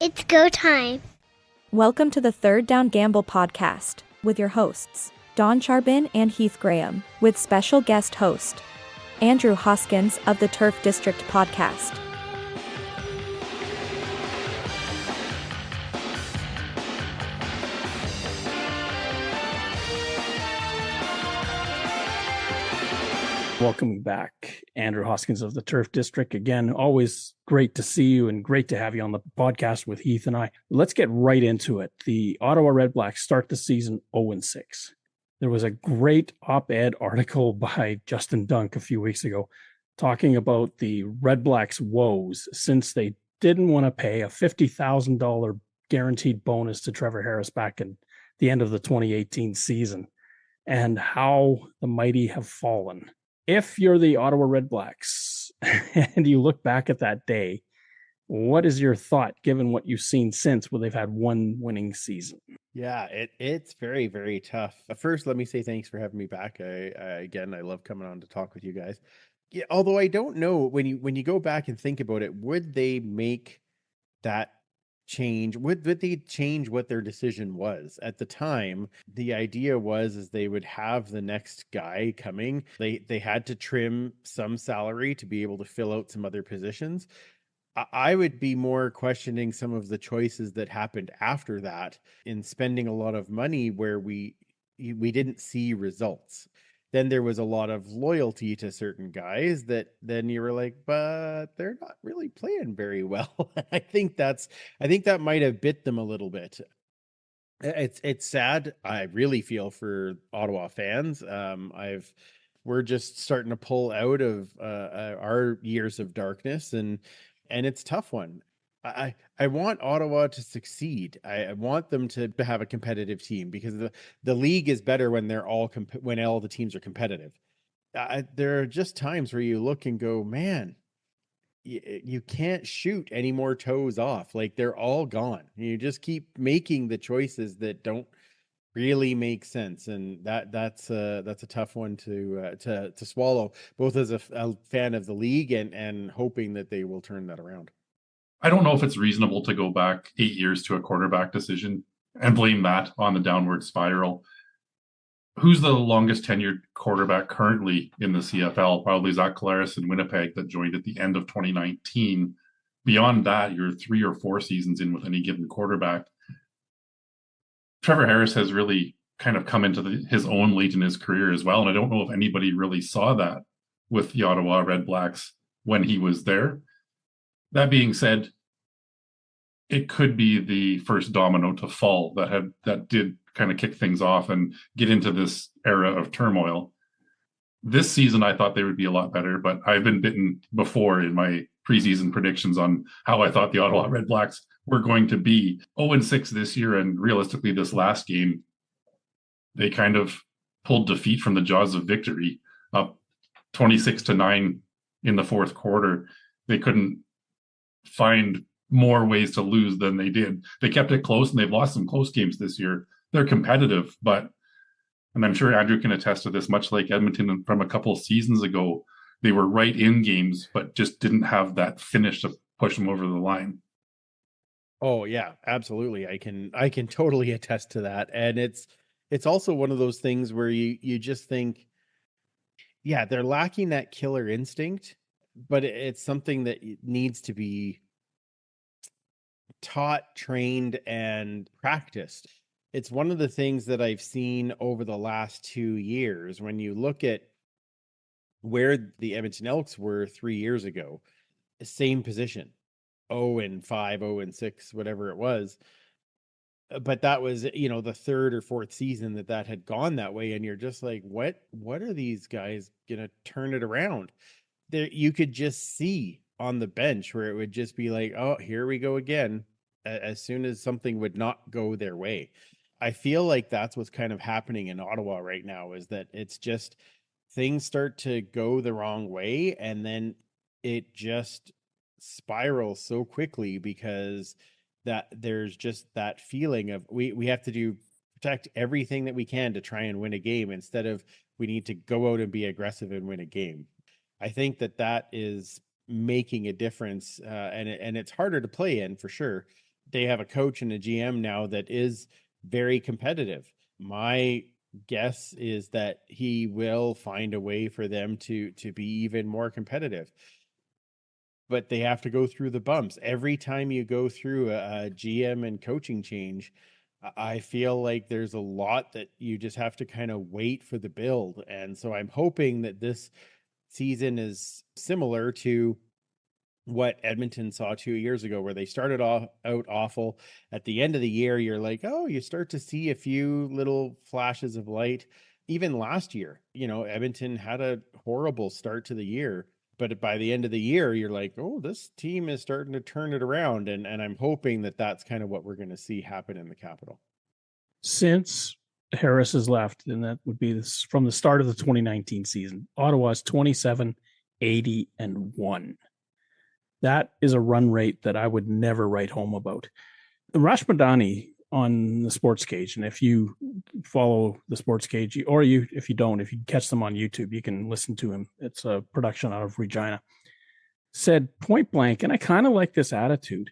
It's go time. Welcome to the Third Down Gamble podcast with your hosts, Don Charbin and Heath Graham, with special guest host, Andrew Hoskins of the Turf District podcast. Welcome back, Andrew Hoskins of the Turf District. Again, always great to see you and great to have you on the podcast with Heath and I. Let's get right into it. The Ottawa RedBlacks start the season 0-6. There was a great op-ed article by Justin Dunk a few weeks ago talking about the RedBlacks' woes since they didn't want to pay a $50,000 guaranteed bonus to Trevor Harris back in the end of the 2018 season, and how the mighty have fallen. If you're the Ottawa RedBlacks and you look back at that day, what is your thought given what you've seen since where they've had one winning season? Yeah, it's very, very tough. First, let me say thanks for having me back. I love coming on to talk with you guys. Yeah, although I don't know, when you go back and think about it, would they make that change? Would they change what their decision was at the time? The idea was they would have the next guy coming. They had to trim some salary to be able to fill out some other positions. I would be more questioning some of the choices that happened after that in spending a lot of money where we didn't see results. Then there was a lot of loyalty to certain guys that then you were like, but they're not really playing very well. I think that might have bit them a little bit. It's sad. I really feel for Ottawa fans. We're just starting to pull out of our years of darkness, and it's a tough one. I want Ottawa to succeed. I want them to have a competitive team because the league is better when when all the teams are competitive. There are just times where you look and go, man, you can't shoot any more toes off. Like, they're all gone. You just keep making the choices that don't really make sense, and that's a tough one to swallow, both as a fan of the league and hoping that they will turn that around. I don't know if it's reasonable to go back 8 years to a quarterback decision and blame that on the downward spiral. Who's the longest tenured quarterback currently in the CFL? Probably Zach Collaros in Winnipeg that joined at the end of 2019. Beyond that, you're 3 or 4 seasons in with any given quarterback. Trevor Harris has really kind of come into his own late in his career as well. And I don't know if anybody really saw that with the Ottawa RedBlacks when he was there. That being said, it could be the first domino to fall that did kind of kick things off and get into this era of turmoil. This season, I thought they would be a lot better, but I've been bitten before in my preseason predictions on how I thought the Ottawa RedBlacks were going to be. 0-6 this year, and realistically this last game, they kind of pulled defeat from the jaws of victory, up 26-9 in the fourth quarter. They couldn't find more ways to lose than they did. They kept it close, and they've lost some close games this year. They're competitive, but, and I'm sure Andrew can attest to this, much like Edmonton from a couple of seasons ago, they were right in games, but just didn't have that finish to push them over the line. Oh yeah, absolutely. I can totally attest to that. And it's also one of those things where you just think, yeah, they're lacking that killer instinct, but it's something that needs to be taught, trained, and practiced. It's one of the things that I've seen over the last 2 years. When you look at where the Edmonton Elks were 3 years ago, same position, 0-5, 0-6, whatever it was. But that was, the third or fourth season that had gone that way. And you're just like, what are these guys going to turn it around? There, you could just see on the bench where it would just be like, oh, here we go again, as soon as something would not go their way. I feel like that's what's kind of happening in Ottawa right now, is that it's just things start to go the wrong way, and then it just spirals so quickly because that there's just that feeling of we have to protect everything that we can to try and win a game, instead of we need to go out and be aggressive and win a game. I think that is making a difference, and it's harder to play in for sure. they have a coach and a GM now that is very competitive. My guess is that he will find a way for them to be even more competitive. But they have to go through the bumps. Every time you go through a GM and coaching change, I feel like there's a lot that you just have to kind of wait for the build. And so I'm hoping that this season is similar to what Edmonton saw 2 years ago, where they started out awful. At the end of the year, you're like, oh, you start to see a few little flashes of light. Even last year, Edmonton had a horrible start to the year, but by the end of the year, you're like, oh, this team is starting to turn it around. And I'm hoping that that's kind of what we're going to see happen in the Capital. Since Harris has left, and that would be this from the start of the 2019 season, Ottawa's 27, 80, and 1. That is a run rate that I would never write home about. Rash Madani on the Sports Cage, and if you follow the Sports Cage, or if you don't, if you catch them on YouTube, you can listen to him. It's a production out of Regina. Said point blank, and I kind of like this attitude.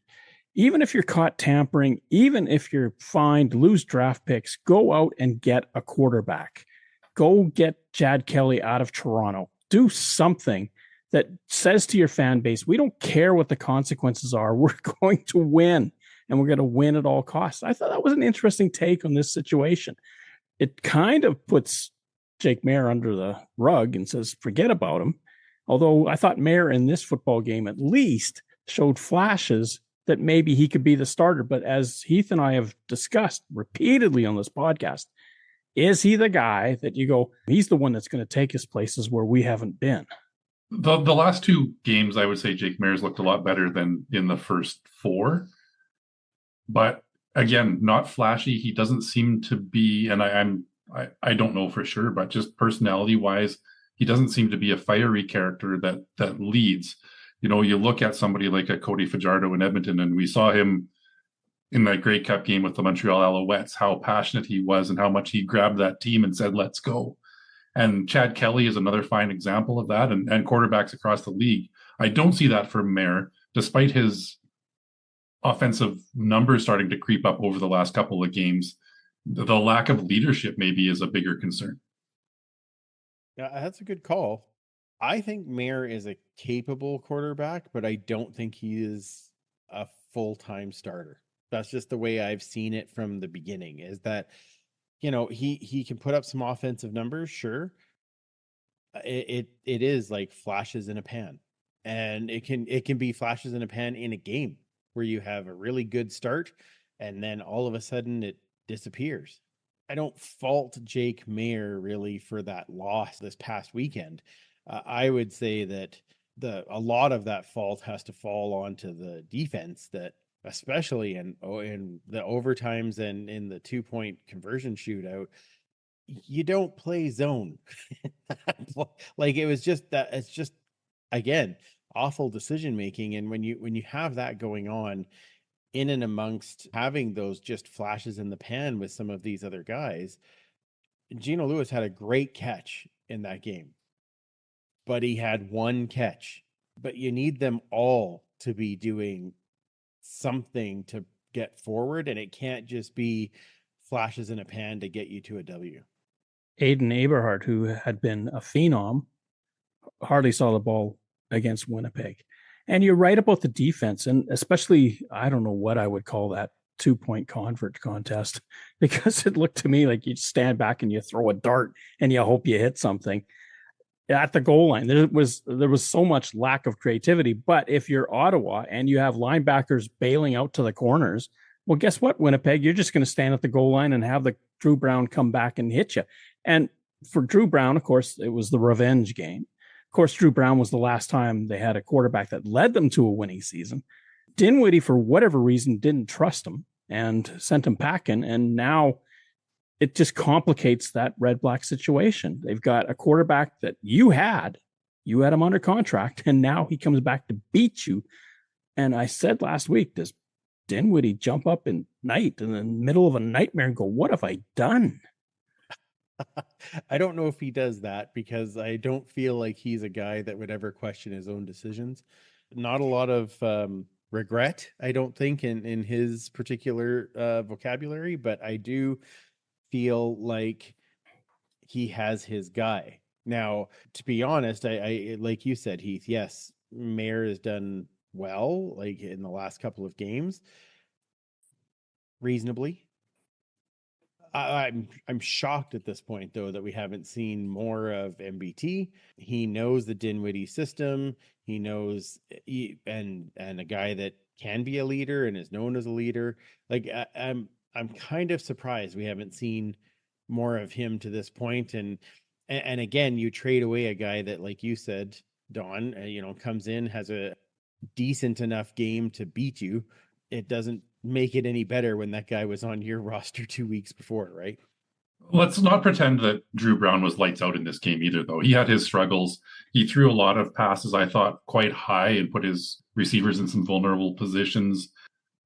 Even if you're caught tampering, even if you're fined, lose draft picks, go out and get a quarterback. Go get Chad Kelly out of Toronto. Do something that says to your fan base, we don't care what the consequences are. We're going to win, and we're going to win at all costs. I thought that was an interesting take on this situation. It kind of puts Jake Maier under the rug and says, forget about him. Although I thought Maier in this football game at least showed flashes that maybe he could be the starter. But as Heath and I have discussed repeatedly on this podcast, is he the guy that you go, he's the one that's going to take us places where we haven't been? The last two games, I would say Jake Maier's looked a lot better than in the first four. But again, not flashy. He doesn't seem to be, and I don't know for sure, but just personality-wise, he doesn't seem to be a fiery character that leads. You look at somebody like a Cody Fajardo in Edmonton, and we saw him in that Grey Cup game with the Montreal Alouettes, how passionate he was and how much he grabbed that team and said, let's go. And Chad Kelly is another fine example of that, and quarterbacks across the league. I don't see that for Maier, despite his offensive numbers starting to creep up over the last couple of games. The lack of leadership maybe is a bigger concern. Yeah, that's a good call. I think Maier is a capable quarterback, but I don't think he is a full-time starter. That's just the way I've seen it from the beginning, is that he can put up some offensive numbers, sure. It is like flashes in a pan, and it can be flashes in a pan in a game where you have a really good start and then all of a sudden it disappears. I don't fault Jake Maier really for that loss this past weekend. I would say that a lot of that fault has to fall onto the defense, that especially in the overtimes and in the 2-point conversion shootout, you don't play zone. Like, it was just that, it's just, again, awful decision making. And when you have that going on in and amongst having those just flashes in the pan with some of these other guys, Gino Lewis had a great catch in that game, but he had one catch. But you need them all to be doing something to get forward, and it can't just be flashes in a pan to get you to a W. Aiden Eberhardt, who had been a phenom, hardly saw the ball against Winnipeg. And you're right about the defense, and especially, I don't know what I would call that 2-point convert contest, because it looked to me like you stand back and you throw a dart and you hope you hit something at the goal line. There was so much lack of creativity. But if you're Ottawa and you have linebackers bailing out to the corners, well, guess what, Winnipeg? You're just going to stand at the goal line and have the Drew Brown come back and hit you. And for Drew Brown, of course, it was the revenge game. Of course, Drew Brown was the last time they had a quarterback that led them to a winning season. Dinwiddie, for whatever reason, didn't trust him and sent him packing. And now it just complicates that Red Black situation. They've got a quarterback that you had him under contract, and now he comes back to beat you. And I said last week, does Dinwiddie jump up in the middle of a nightmare and go, what have I done? I don't know if he does that, because I don't feel like he's a guy that would ever question his own decisions. Not a lot of regret, I don't think, in his particular vocabulary, but I do feel like he has his guy. Now, to be honest, I like you said, Heath, yes, Mayer has done well, like in the last couple of games, reasonably. I'm shocked at this point, though, that we haven't seen more of MBT. He knows the Dinwiddie system. He knows, and a guy that can be a leader and is known as a leader. Like I'm kind of surprised we haven't seen more of him to this point. And again, you trade away a guy that, like you said, Don, comes in, has a decent enough game to beat you. It doesn't make it any better when that guy was on your roster 2 weeks before, right? Let's not pretend that Drew Brown was lights out in this game either, though. He had his struggles. He threw a lot of passes, I thought, quite high and put his receivers in some vulnerable positions.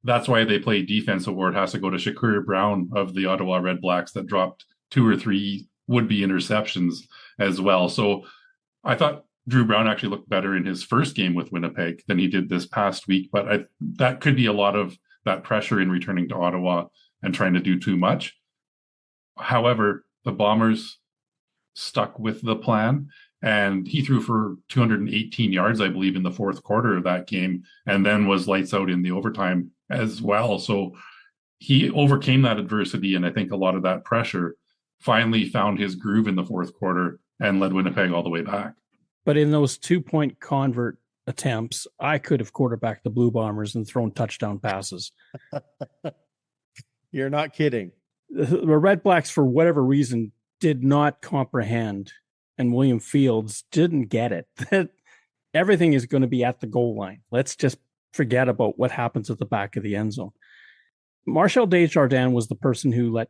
That's why they play defense award has to go to Shakur Brown of the Ottawa RedBlacks that dropped 2 or 3 would-be interceptions as well. So I thought Drew Brown actually looked better in his first game with Winnipeg than he did this past week, but that could be a lot of that pressure in returning to Ottawa and trying to do too much. However, the Bombers stuck with the plan, and he threw for 218 yards, I believe, in the fourth quarter of that game, and then was lights out in the overtime as well. So he overcame that adversity, and I think a lot of that pressure, finally found his groove in the fourth quarter and led Winnipeg all the way back. But in those 2-point convert attempts, I could have quarterbacked the Blue Bombers and thrown touchdown passes. You're not kidding. The RedBlacks, for whatever reason, did not comprehend, and William Fields didn't get it, that everything is going to be at the goal line. Let's just forget about what happens at the back of the end zone. Marshall Desjardins was the person who let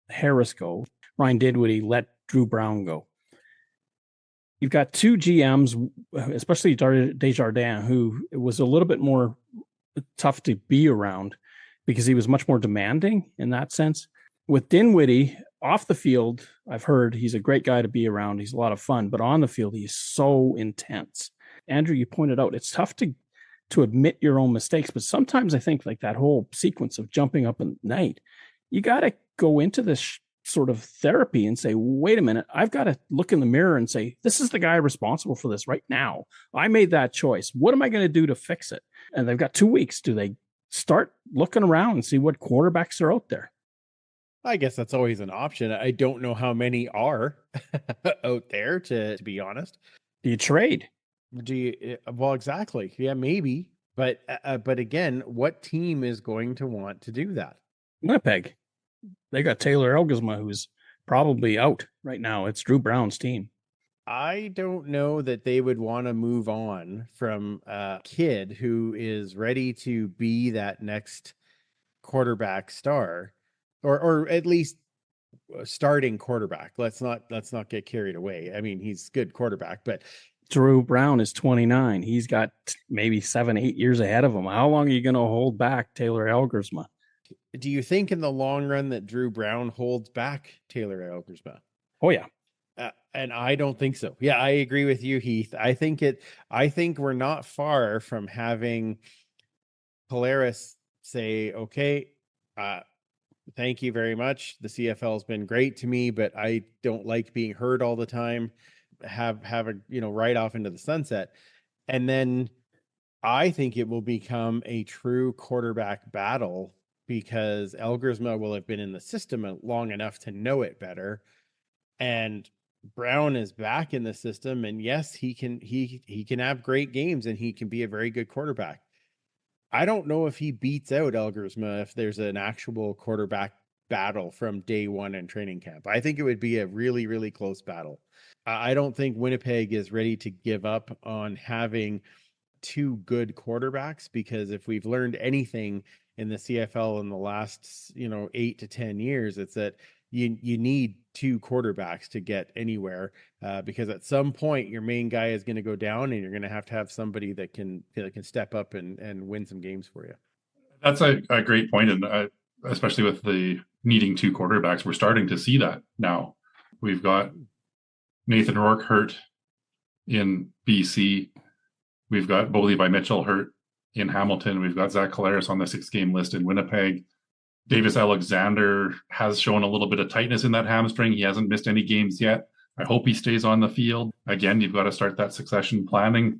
Harris go. Ryan Dinwiddie let Drew Brown go. You've got 2 GMs, especially Desjardins, who was a little bit more tough to be around because he was much more demanding in that sense. With Dinwiddie, off the field, I've heard he's a great guy to be around. He's a lot of fun, but on the field, he's so intense. Andrew, you pointed out, it's tough to admit your own mistakes, but sometimes I think like that whole sequence of jumping up at night, you got to go into this sort of therapy and say, wait a minute, I've got to look in the mirror and say, this is the guy responsible for this right now. I made that choice. What am I going to do to fix it? And they've got 2 weeks. Do they start looking around and see what quarterbacks are out there? I guess that's always an option. I don't know how many are out there, to be honest. Do you trade? Well, exactly. Yeah, maybe. But again, what team is going to want to do that? Winnipeg. They got Taylor Elgersma, who's probably out right now. It's Drew Brown's team. I don't know that they would want to move on from a kid who is ready to be that next quarterback star, or at least starting quarterback. Let's not get carried away. I mean, he's a good quarterback, but Drew Brown is 29. He's got maybe 7-8 years ahead of him. How long are you going to hold back Taylor Elgersma? Do you think in the long run that Drew Brown holds back Taylor Elgersma? Oh, yeah. And I don't think so. Yeah, I agree with you, Heath. I think we're not far from having Polaris say, okay, thank you very much. The CFL has been great to me, but I don't like being hurt all the time. Have a, right off into the sunset. And then I think it will become a true quarterback battle, because Elgersma will have been in the system long enough to know it better. And Brown is back in the system. And yes, he can have great games and he can be a very good quarterback. I don't know if he beats out Elgersma if there's an actual quarterback battle from day one in training camp. I think it would be a really, really close battle. I don't think Winnipeg is ready to give up on having 2 good quarterbacks, because if we've learned anything in the CFL in the last 8 to 10 years, it's that you need 2 quarterbacks to get anywhere, because at some point your main guy is going to go down and you're going to have somebody that can step up and win some games for you. That's a great point, and especially with the needing 2 quarterbacks, we're starting to see that now. We've got Nathan Rourke hurt in BC. We've got Bo Levi Mitchell hurt in Hamilton. We've got Zach Collaros on the 6-game list in Winnipeg. Davis Alexander has shown a little bit of tightness in that hamstring. He hasn't missed any games yet. I hope he stays on the field. Again, you've got to start that succession planning.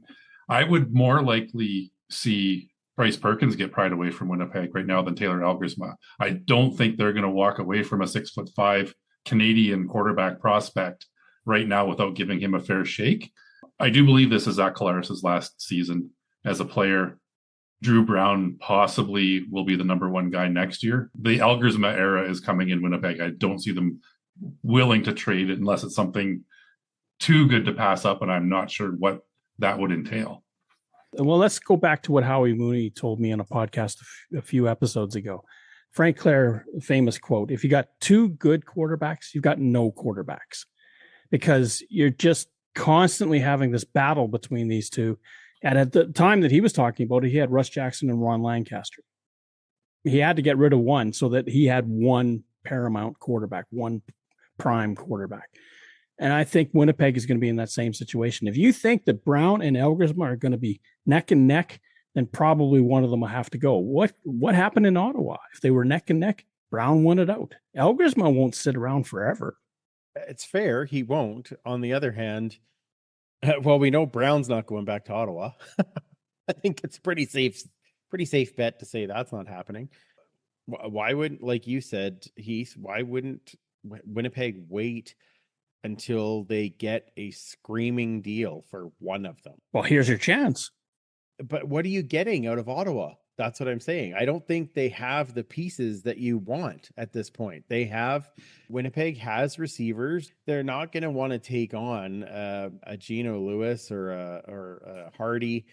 I would more likely see Bryce Perkins get pried away from Winnipeg right now than Taylor Algersma. I don't think they're going to walk away from a 6'5" Canadian quarterback prospect right now without giving him a fair shake. I do believe this is Zach Collaros' last season as a player. Drew Brown possibly will be the number one guy next year. The Algersma era is coming in Winnipeg. I don't see them willing to trade it unless it's something too good to pass up, and I'm not sure what that would entail. Well, let's go back to what Howie Mooney told me on a podcast a few episodes ago. Frank Clair, famous quote, if you got two good quarterbacks, you've got no quarterbacks, because you're just constantly having this battle between these two. And at the time that he was talking about it, he had Russ Jackson and Ron Lancaster. He had to get rid of one so that he had one paramount quarterback, one prime quarterback. And I think Winnipeg is going to be in that same situation. If you think that Brown and Algersma are going to be neck and neck, then probably one of them will have to go. What happened in Ottawa? If they were neck and neck, Brown won it out. Algersma won't sit around forever. It's fair. He won't. On the other hand, well, we know Brown's not going back to Ottawa. I think it's pretty safe bet to say that's not happening. Why wouldn't, like you said, Heath, why wouldn't Winnipeg wait until they get a screaming deal for one of them? Well, here's your chance. But what are you getting out of Ottawa? That's what I'm saying. I don't think they have the pieces that you want at this point. Winnipeg has receivers. They're not going to want to take on a Geno Lewis or a Hardy.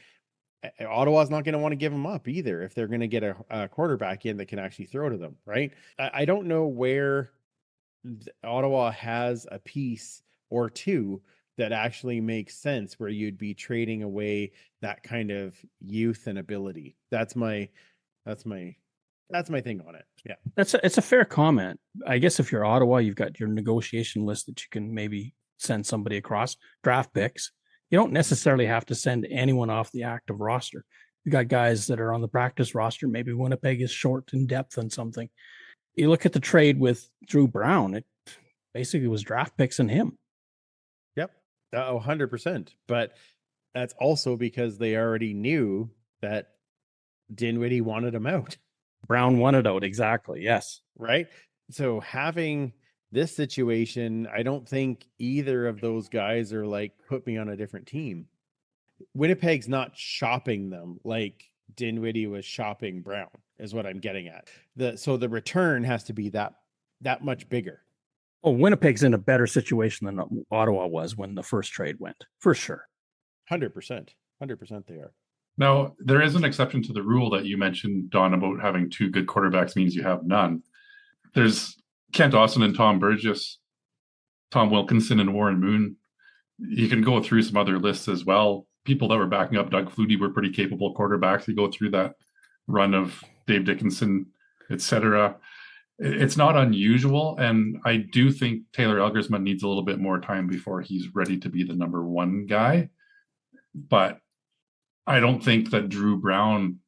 Ottawa's not going to want to give them up either if they're going to get a quarterback in that can actually throw to them, right? I don't know where Ottawa has a piece or two that actually makes sense where you'd be trading away that kind of youth and ability. That's my thing on it. Yeah. It's a fair comment. I guess if you're Ottawa, you've got your negotiation list that you can maybe send somebody across, draft picks. You don't necessarily have to send anyone off the active roster. You got guys that are on the practice roster. Maybe Winnipeg is short in depth on something. You look at the trade with Drew Brown, it basically was draft picks and him. Yep. 100%. But that's also because they already knew that Dinwiddie wanted him out. Brown wanted out. Exactly. Yes. Right. So having this situation, I don't think either of those guys are like, put me on a different team. Winnipeg's not shopping them like Dinwiddie was shopping Brown, is what I'm getting at. So the return has to be that much bigger. Oh, Winnipeg's in a better situation than Ottawa was when the first trade went, for sure. 100%. 100% they are. Now, there is an exception to the rule that you mentioned, Don, about having two good quarterbacks means you have none. There's Kent Austin and Tom Burgess, Tom Wilkinson and Warren Moon. You can go through some other lists as well. People that were backing up Doug Flutie were pretty capable quarterbacks. You go through that run of Dave Dickinson, etc. It's not unusual, and I do think Taylor Algersma needs a little bit more time before he's ready to be the number one guy. But I don't think that Drew Brown,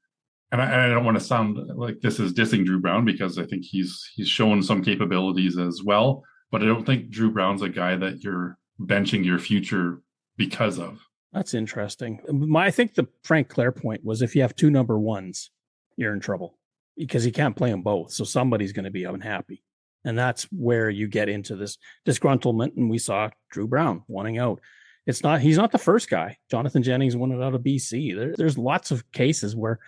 and I don't want to sound like this is dissing Drew Brown because I think he's shown some capabilities as well, but I don't think Drew Brown's a guy that you're benching your future because of. That's interesting. I think the Frank Clair point was if you have two number ones, you're in trouble because you can't play them both. So somebody's going to be unhappy. And that's where you get into this disgruntlement. And we saw Drew Brown wanting out. He's not the first guy. Jonathan Jennings wanted out of BC. There's lots of cases where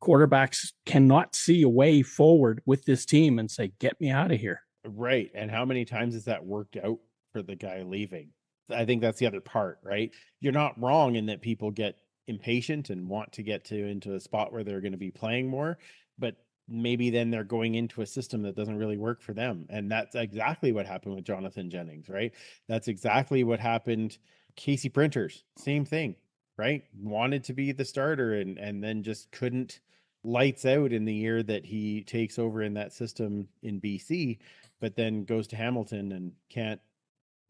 quarterbacks cannot see a way forward with this team and say, get me out of here. Right. And how many times has that worked out for the guy leaving? I think that's the other part, right? You're not wrong in that people get impatient and want to get into a spot where they're going to be playing more, but maybe then they're going into a system that doesn't really work for them. And that's exactly what happened with Jonathan Jennings, right? That's exactly what happened. Casey Printers, same thing, right? Wanted to be the starter and then just couldn't, lights out in the year that he takes over in that system in BC, but then goes to Hamilton and can't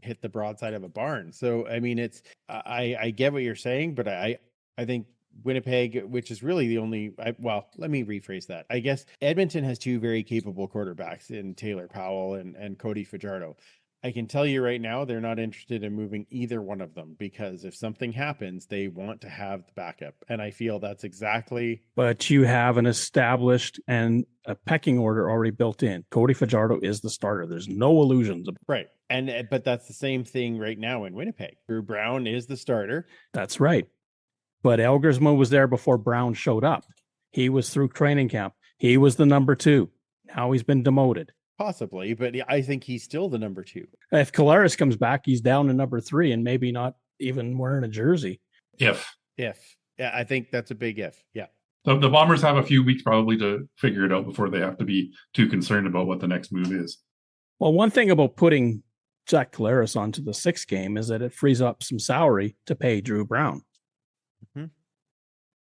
hit the broadside of a barn. So, I mean, I get what you're saying, but I think Winnipeg, which is really the only, well, let me rephrase that. I guess Edmonton has two very capable quarterbacks in Taylor Powell and Cody Fajardo. I can tell you right now, they're not interested in moving either one of them because if something happens, they want to have the backup. And I feel that's exactly. But you have an established and a pecking order already built in. Cody Fajardo is the starter. There's no illusions. Right. But that's the same thing right now in Winnipeg. Drew Brown is the starter. That's right. But Elgersma was there before Brown showed up. He was through training camp. He was the number 2. Now he's been demoted. Possibly, but I think he's still the number 2. If Collaros comes back, he's down to number 3 and maybe not even wearing a jersey. If. Yeah, I think that's a big if. Yeah. The Bombers have a few weeks probably to figure it out before they have to be too concerned about what the next move is. Well, one thing about putting Zach Collaros onto the 6th game is that it frees up some salary to pay Drew Brown. Mm-hmm.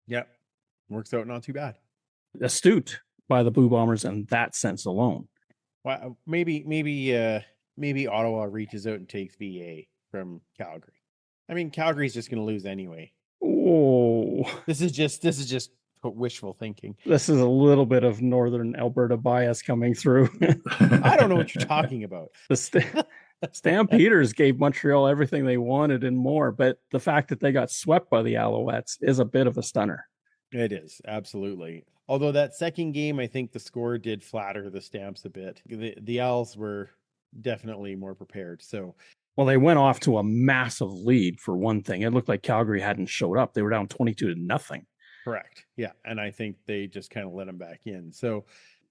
Yeah. Works out not too bad. Astute by the Blue Bombers in that sense alone. Well, maybe Ottawa reaches out and takes VA from Calgary. I mean, Calgary's just going to lose anyway. Oh, this is just wishful thinking. This is a little bit of Northern Alberta bias coming through. I don't know what you're talking about. The Stampeders gave Montreal everything they wanted and more, but the fact that they got swept by the Alouettes is a bit of a stunner. It is, absolutely. Although that second game, I think the score did flatter the Stamps a bit. The Owls were definitely more prepared. So, well, they went off to a massive lead for one thing. It looked like Calgary hadn't showed up. They were down 22-0. Correct. Yeah, and I think they just kind of let them back in. So,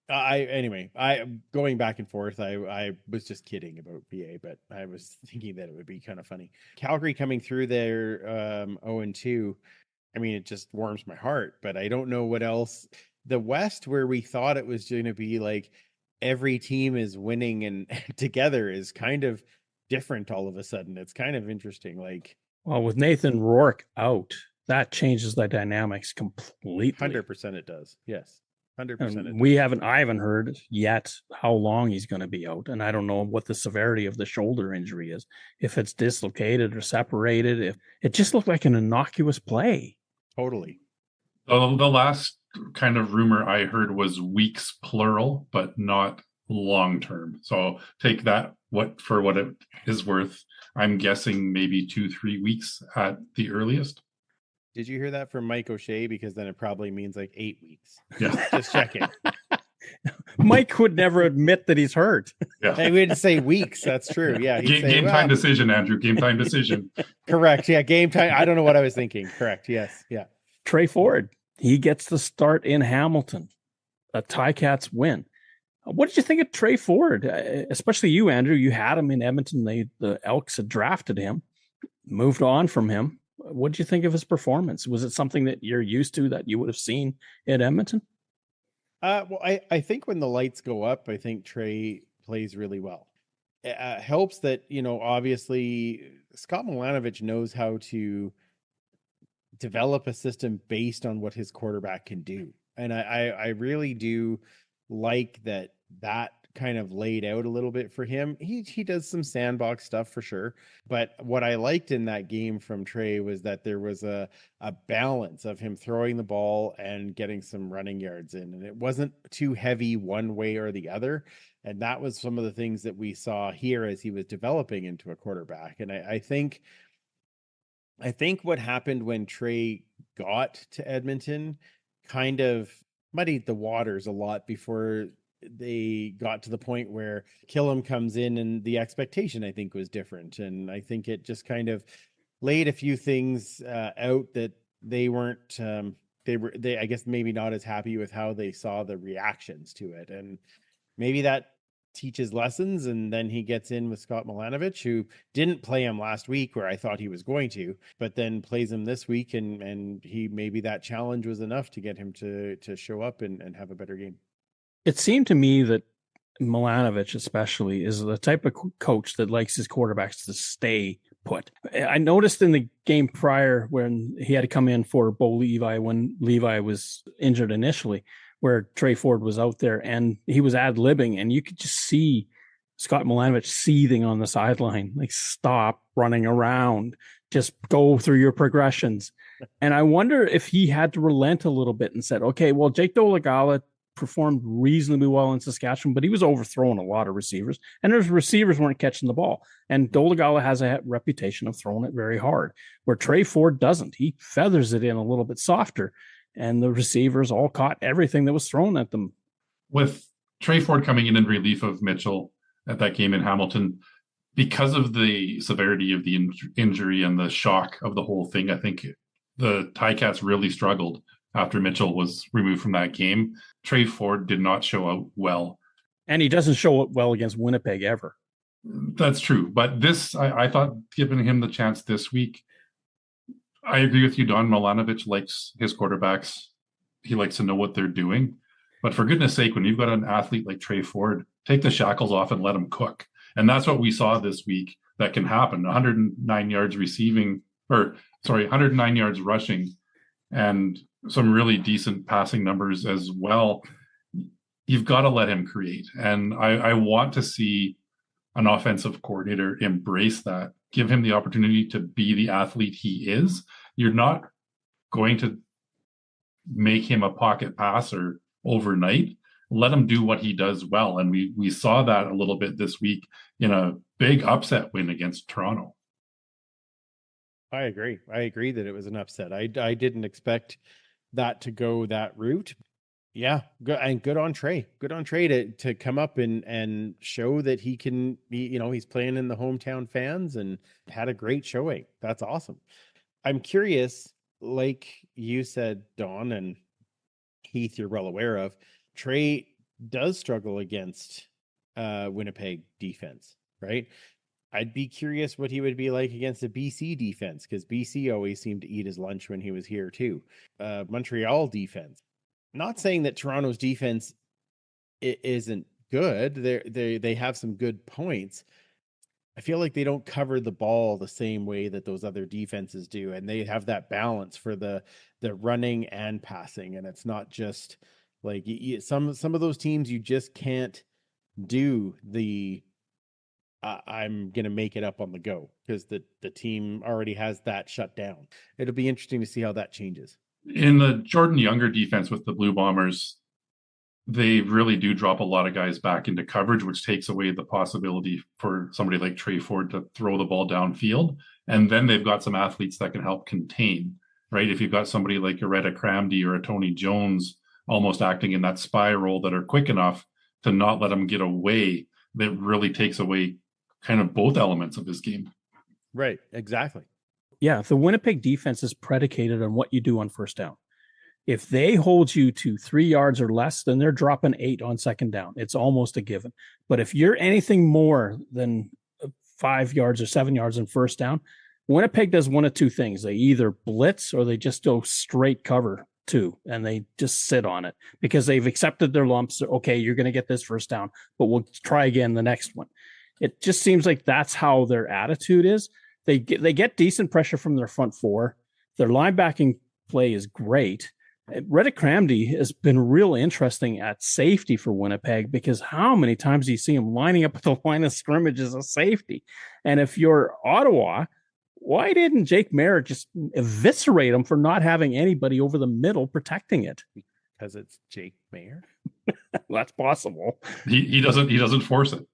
I going back and forth. I was just kidding about VA, but I was thinking that it would be kind of funny. Calgary coming through their 0-2. I mean, it just warms my heart, but I don't know what else. The West, where we thought it was going to be like every team is winning and together, is kind of different all of a sudden. It's kind of interesting. Like, well, with Nathan Rourke out, that changes the dynamics completely. 100% it does. Yes. 100%. I haven't heard yet how long he's going to be out. And I don't know what the severity of the shoulder injury is. If it's dislocated or separated, if it just looked like an innocuous play. Totally. The last kind of rumor I heard was weeks plural, but not long term. So take that for what it is worth. I'm guessing maybe 2-3 weeks at the earliest. Did you hear that from Mike O'Shea? Because then it probably means like 8 weeks. Yeah. Just checking. Mike would never admit that he's hurt. Yeah. Hey, we had to say weeks. That's true. Yeah. Game time decision, Andrew. Game time decision. Correct. Yeah. Game time. I don't know what I was thinking. Correct. Yes. Yeah. Trey Ford, he gets the start in Hamilton. A Ticats win. What did you think of Trey Ford? Especially you, Andrew. You had him in Edmonton. The Elks had drafted him, moved on from him. What did you think of his performance? Was it something that you're used to that you would have seen in Edmonton? Well, I think when the lights go up, I think Trey plays really well. It helps that, obviously Scott Milanovich knows how to develop a system based on what his quarterback can do. And I really do like that kind of laid out a little bit for him. He does some sandbox stuff for sure. But what I liked in that game from Trey was that there was a balance of him throwing the ball and getting some running yards in. And it wasn't too heavy one way or the other. And that was some of the things that we saw here as he was developing into a quarterback. And I think what happened when Trey got to Edmonton kind of muddied the waters a lot before they got to the point where Killam comes in, and the expectation I think was different. And I think it just kind of laid a few things out that they weren't, they I guess maybe not as happy with how they saw the reactions to it. And maybe that teaches lessons. And then he gets in with Scott Milanovich, who didn't play him last week where I thought he was going to, but then plays him this week. And he, maybe that challenge was enough to get him to show up and have a better game. It seemed to me that Milanovich especially is the type of coach that likes his quarterbacks to stay put. I noticed in the game prior when he had to come in for Bo Levi when Levi was injured initially, where Trey Ford was out there and he was ad-libbing, and you could just see Scott Milanovich seething on the sideline, like, stop running around, just go through your progressions. And I wonder if he had to relent a little bit and said, okay, well, Jake Dolegala performed reasonably well in Saskatchewan, but he was overthrowing a lot of receivers, and his receivers weren't catching the ball. And Dolegala has a reputation of throwing it very hard, where Trey Ford doesn't. He feathers it in a little bit softer, and the receivers all caught everything that was thrown at them. With Trey Ford coming in relief of Mitchell at that game in Hamilton, because of the severity of the injury and the shock of the whole thing, I think the Ticats really struggled after Mitchell was removed from that game. Trey Ford did not show out well. And he doesn't show up well against Winnipeg ever. That's true. But this, I thought, giving him the chance this week, I agree with you, Don. Milanovic likes his quarterbacks. He likes to know what they're doing. But for goodness sake, when you've got an athlete like Trey Ford, take the shackles off and let him cook. And that's what we saw this week that can happen. 109 yards receiving, 109 yards rushing, and some really decent passing numbers as well. You've got to let him create. And I want to see an offensive coordinator embrace that, give him the opportunity to be the athlete he is. You're not going to make him a pocket passer overnight. Let him do what he does well. And we saw that a little bit this week in a big upset win against Toronto. I agree that it was an upset. I didn't expect that to go that route. Yeah, good, and good on Trey. Good on Trey to come up and show that he can be, he's playing in the hometown fans and had a great showing. That's awesome. I'm curious, like you said, Don, and Heath, you're well aware of, Trey does struggle against Winnipeg defense, right? I'd be curious what he would be like against a BC defense, because BC always seemed to eat his lunch when he was here too. Montreal defense. Not saying that Toronto's defense isn't good. They have some good points. I feel like they don't cover the ball the same way that those other defenses do, and they have that balance for the running and passing. And it's not just like some of those teams you just can't do the I'm going to make it up on the go, because the team already has that shut down. It'll be interesting to see how that changes. In the Jordan Younger defense with the Blue Bombers, they really do drop a lot of guys back into coverage, which takes away the possibility for somebody like Trey Ford to throw the ball downfield. And then they've got some athletes that can help contain, right? If you've got somebody like a Retta Cramdy or a Tony Jones almost acting in that spiral that are quick enough to not let him get away, that really takes away kind of both elements of his game. Right, exactly. Yeah, the Winnipeg defense is predicated on what you do on first down. If they hold you to 3 yards or less, then they're dropping 8 on second down. It's almost a given. But if you're anything more than 5 yards or 7 yards on first down, Winnipeg does one of two things. They either blitz or they just go straight cover 2, and they just sit on it because they've accepted their lumps. Okay, you're going to get this first down, but we'll try again the next one. It just seems like that's how their attitude is. They get decent pressure from their front four. Their linebacking play is great. Retta Cramdy has been real interesting at safety for Winnipeg, because how many times do you see him lining up at the line of scrimmage as a safety? And if you're Ottawa, why didn't Jake Merritt just eviscerate him for not having anybody over the middle protecting it? Because it's Jake Mayer. That's possible. He doesn't force it.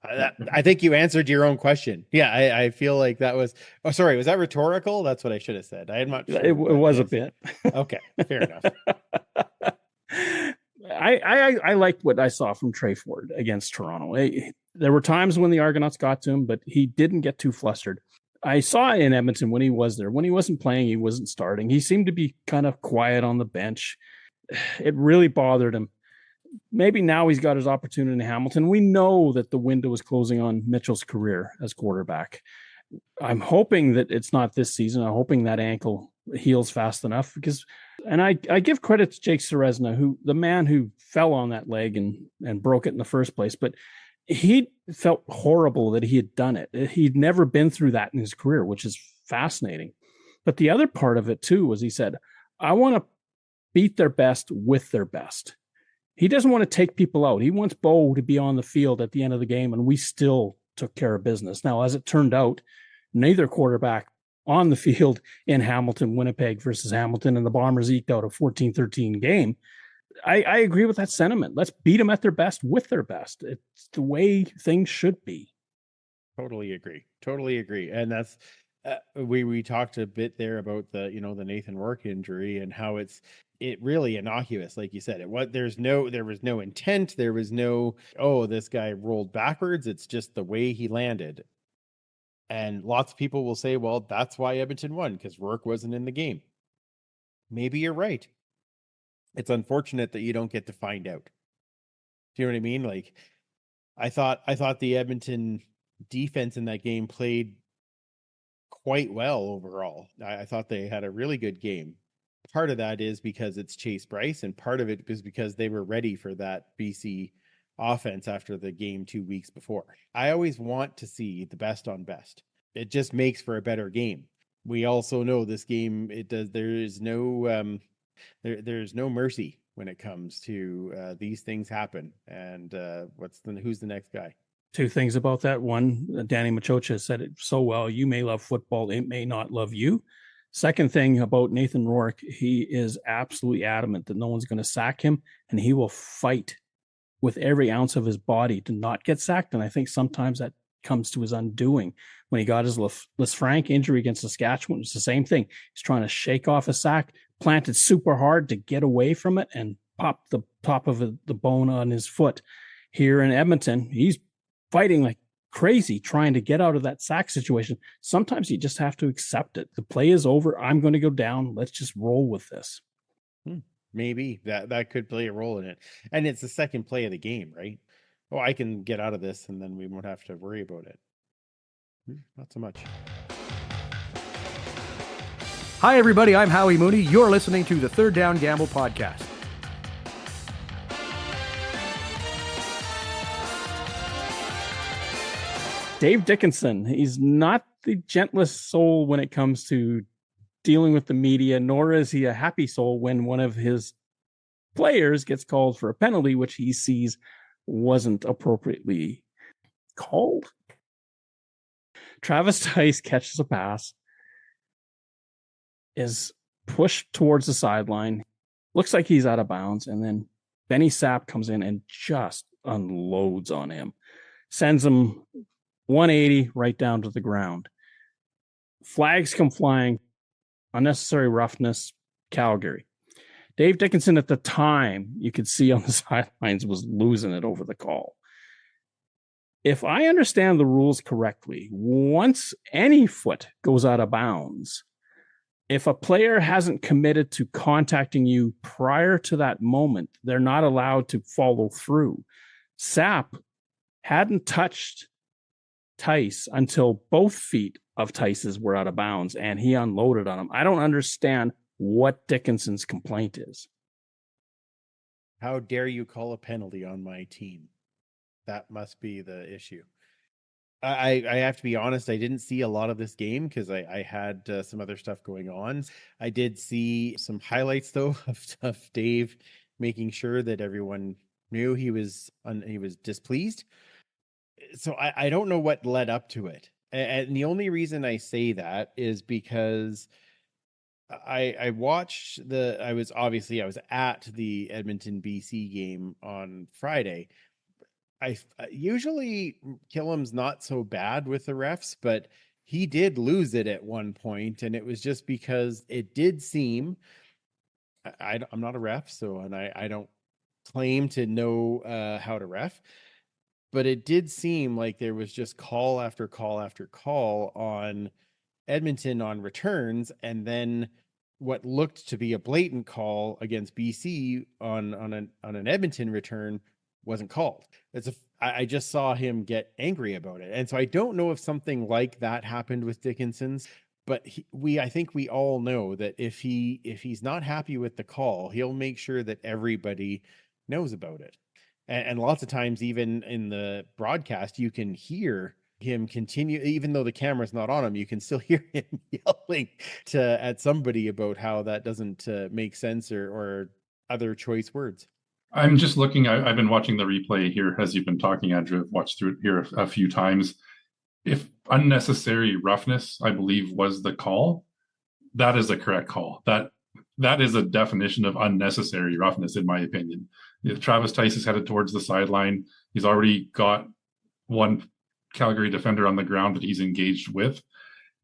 I think you answered your own question. Yeah, I feel like that was. Oh, sorry, was that rhetorical? That's what I should have said. I had not. Sure it was a bit. Okay, fair enough. I liked what I saw from Trey Ford against Toronto. There were times when the Argonauts got to him, but he didn't get too flustered. I saw in Edmonton when he was there. When he wasn't playing, he wasn't starting. He seemed to be kind of quiet on the bench. It really bothered him. Maybe now he's got his opportunity in Hamilton. We know that the window is closing on Mitchell's career as quarterback. I'm hoping that it's not this season. I'm hoping that ankle heals fast enough, and I give credit to Jake Serezna, the man who fell on that leg and broke it in the first place. But he felt horrible that he had done it. He'd never been through that in his career, which is fascinating. But the other part of it too was he said, I want to beat their best with their best. He doesn't want to take people out. He wants Bo to be on the field at the end of the game, and we still took care of business. Now, as it turned out, neither quarterback on the field in Hamilton, Winnipeg versus Hamilton, and the Bombers eked out a 14-13 game. I agree with that sentiment. Let's beat them at their best with their best. It's the way things should be. Totally agree. And that's we talked a bit there about the Nathan Rourke injury and how it really innocuous, like you said. There was no intent. There was no, oh, this guy rolled backwards. It's just the way he landed. And lots of people will say, well, that's why Edmonton won, because Rourke wasn't in the game. Maybe you're right. It's unfortunate that you don't get to find out. Do you know what I mean? Like, I thought the Edmonton defense in that game played quite well overall. I thought they had a really good game. Part of that is because it's Chase Bryce, and part of it is because they were ready for that BC offense after the game 2 weeks before. I always want to see the best on best. It just makes for a better game. We also know this game, there's no mercy when it comes to these things happen. And who's the next guy? Two things about that. One, Danny Machocha said it so well: you may love football, it may not love you. Second thing about Nathan Rourke, he is absolutely adamant that no one's going to sack him, and he will fight with every ounce of his body to not get sacked. And I think sometimes that comes to his undoing. When he got his Lefranc injury against Saskatchewan, it's the same thing. He's trying to shake off a sack, planted super hard to get away from it, and pop the top of the bone on his foot. Here in Edmonton, he's fighting like crazy, trying to get out of that sack situation. Sometimes you just have to accept it. The play is over. I'm going to go down. Let's just roll with this. Maybe that could play a role in it. And it's the second play of the game, right? Oh, I can get out of this, and then we won't have to worry about it. Not so much. Hi, everybody. I'm Howie Mooney. You're listening to the Third Down Gamble podcast. Dave Dickinson, he's not the gentlest soul when it comes to dealing with the media, nor is he a happy soul when one of his players gets called for a penalty, which he sees wasn't appropriately called. Travis Tice catches a pass, is pushed towards the sideline, looks like he's out of bounds, and then Benny Sapp comes in and just unloads on him, sends him 180 right down to the ground. Flags come flying, unnecessary roughness, Calgary. Dave Dickinson at the time, you could see on the sidelines, was losing it over the call. If I understand the rules correctly, once any foot goes out of bounds, if a player hasn't committed to contacting you prior to that moment, they're not allowed to follow through. Sapp hadn't touched Tice until both feet of Tice's were out of bounds, and he unloaded on him. I don't understand what Dickinson's complaint is. How dare you call a penalty on my team? That must be the issue. I have to be honest, I didn't see a lot of this game because I had some other stuff going on. I did see some highlights, though, of Dave making sure that everyone knew he was displeased. So I don't know what led up to it. And the only reason I say that is because I watched I was at the Edmonton BC game on Friday. I usually Killam's not so bad with the refs, but he did lose it at one point, and it was just because it did seem, I'm not a ref, and I don't claim to know how to ref, but it did seem like there was just call after call after call on Edmonton on returns, and then what looked to be a blatant call against BC on an Edmonton return wasn't called. I just saw him get angry about it. And so I don't know if something like that happened with Dickinson's, but I think we all know that if he's not happy with the call, he'll make sure that everybody knows about it. And lots of times, even in the broadcast, you can hear him continue, even though the camera's not on him, you can still hear him yelling at somebody about how that doesn't make sense or other choice words. I'm just looking, I've been watching the replay here as you've been talking, Andrew. I've watched through it here a few times. If unnecessary roughness, I believe, was the call, that is a correct call. That is a definition of unnecessary roughness, in my opinion. If Travis Tice is headed towards the sideline, he's already got one Calgary defender on the ground that he's engaged with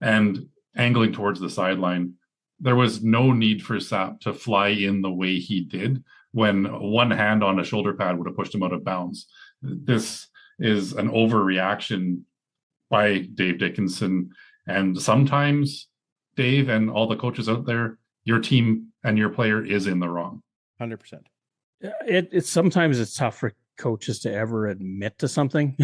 and angling towards the sideline. There was no need for Sapp to fly in the way he did when one hand on a shoulder pad would have pushed him out of bounds. This is an overreaction by Dave Dickenson. And sometimes, Dave and all the coaches out there, your team and your player is in the wrong. 100%. It's sometimes it's tough for coaches to ever admit to something.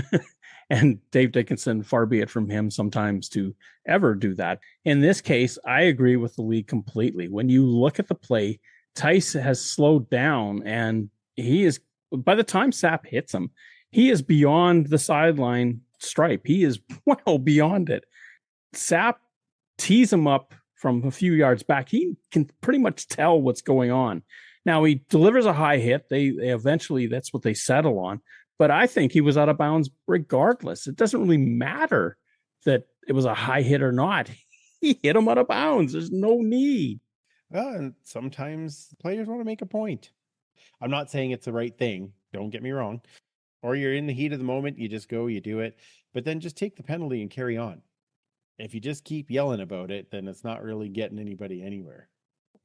And Dave Dickenson, far be it from him sometimes to ever do that. In this case, I agree with the league completely. When you look at the play, Tice has slowed down, and he is, by the time Sapp hits him, he is beyond the sideline stripe. He is well beyond it. Sapp tees him up from a few yards back. He can pretty much tell what's going on. Now, he delivers a high hit. They eventually, that's what they settle on. But I think he was out of bounds regardless. It doesn't really matter that it was a high hit or not. He hit him out of bounds. There's no need. Well, and sometimes players want to make a point. I'm not saying it's the right thing. Don't get me wrong. Or you're in the heat of the moment. You just go, you do it. But then just take the penalty and carry on. If you just keep yelling about it, then it's not really getting anybody anywhere.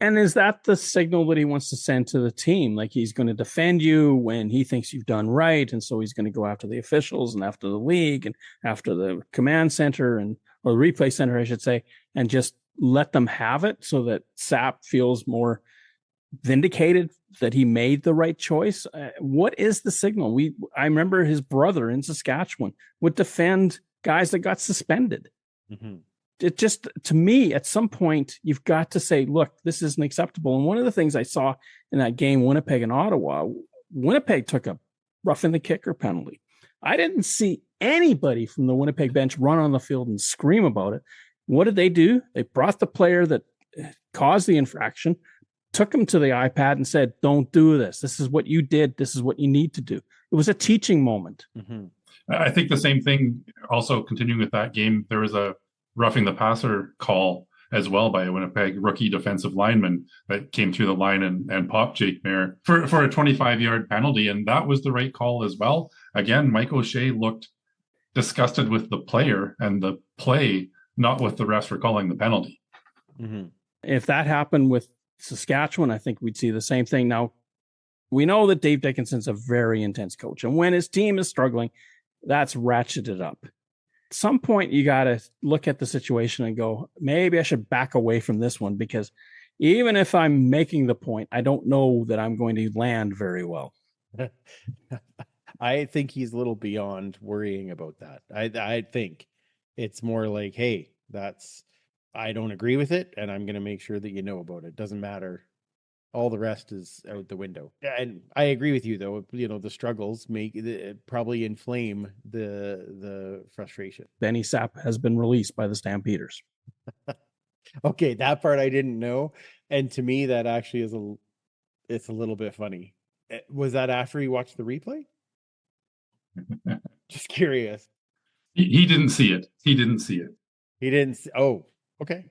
And is that the signal that he wants to send to the team? Like he's going to defend you when he thinks you've done right. And so he's going to go after the officials and after the league and after the command center or the replay center, I should say, and just let them have it so that Sapp feels more vindicated that he made the right choice. What is the signal? I remember his brother in Saskatchewan would defend guys that got suspended. Mm-hmm. It just, to me, at some point, you've got to say, look, this isn't acceptable. And one of the things I saw in that game, Winnipeg and Ottawa, Winnipeg took a roughing the kicker penalty. I didn't see anybody from the Winnipeg bench run on the field and scream about it. What did they do? They brought the player that caused the infraction, took him to the iPad and said, don't do this. This is what you did. This is what you need to do. It was a teaching moment. Mm-hmm. I think the same thing, also continuing with that game, there was a roughing the passer call as well by a Winnipeg rookie defensive lineman that came through the line and popped Jake Mayer for a 25-yard penalty. And that was the right call as well. Again, Mike O'Shea looked disgusted with the player and the play, not with the refs for calling the penalty. Mm-hmm. If that happened with Saskatchewan, I think we'd see the same thing. Now, we know that Dave Dickinson's a very intense coach. And when his team is struggling, that's ratcheted up. At some point, you got to look at the situation and go, maybe I should back away from this one, because even if I'm making the point, I don't know that I'm going to land very well. I think he's a little beyond worrying about that. I think it's more like, hey, I don't agree with it, and I'm going to make sure that you know about it. Doesn't matter. All the rest is out the window. And I agree with you, though. The struggles probably inflame the frustration. Benny Sapp has been released by the Stampeders. Okay, that part I didn't know, and to me, that actually it's a little bit funny. Was that after he watched the replay? Just curious. He didn't see it. He didn't. Oh, okay.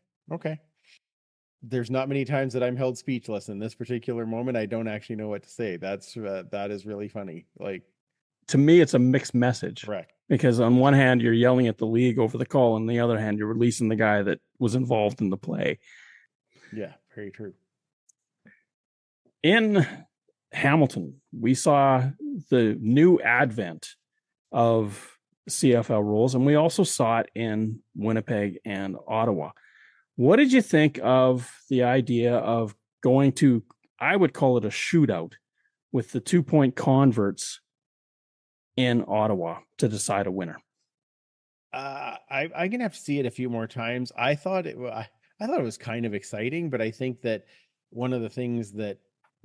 There's not many times that I'm held speechless. In this particular moment, I don't actually know what to say. That is really funny. Like, to me, it's a mixed message. Correct. Because on one hand, you're yelling at the league over the call, and on the other hand, you're releasing the guy that was involved in the play. Yeah, very true. In Hamilton, we saw the new advent of CFL rules, and we also saw it in Winnipeg and Ottawa. What did you think of the idea of going to, I would call it a shootout, with the 2-point converts in Ottawa to decide a winner? I'm gonna have to see it a few more times. I thought it was kind of exciting, but I think that one of the things that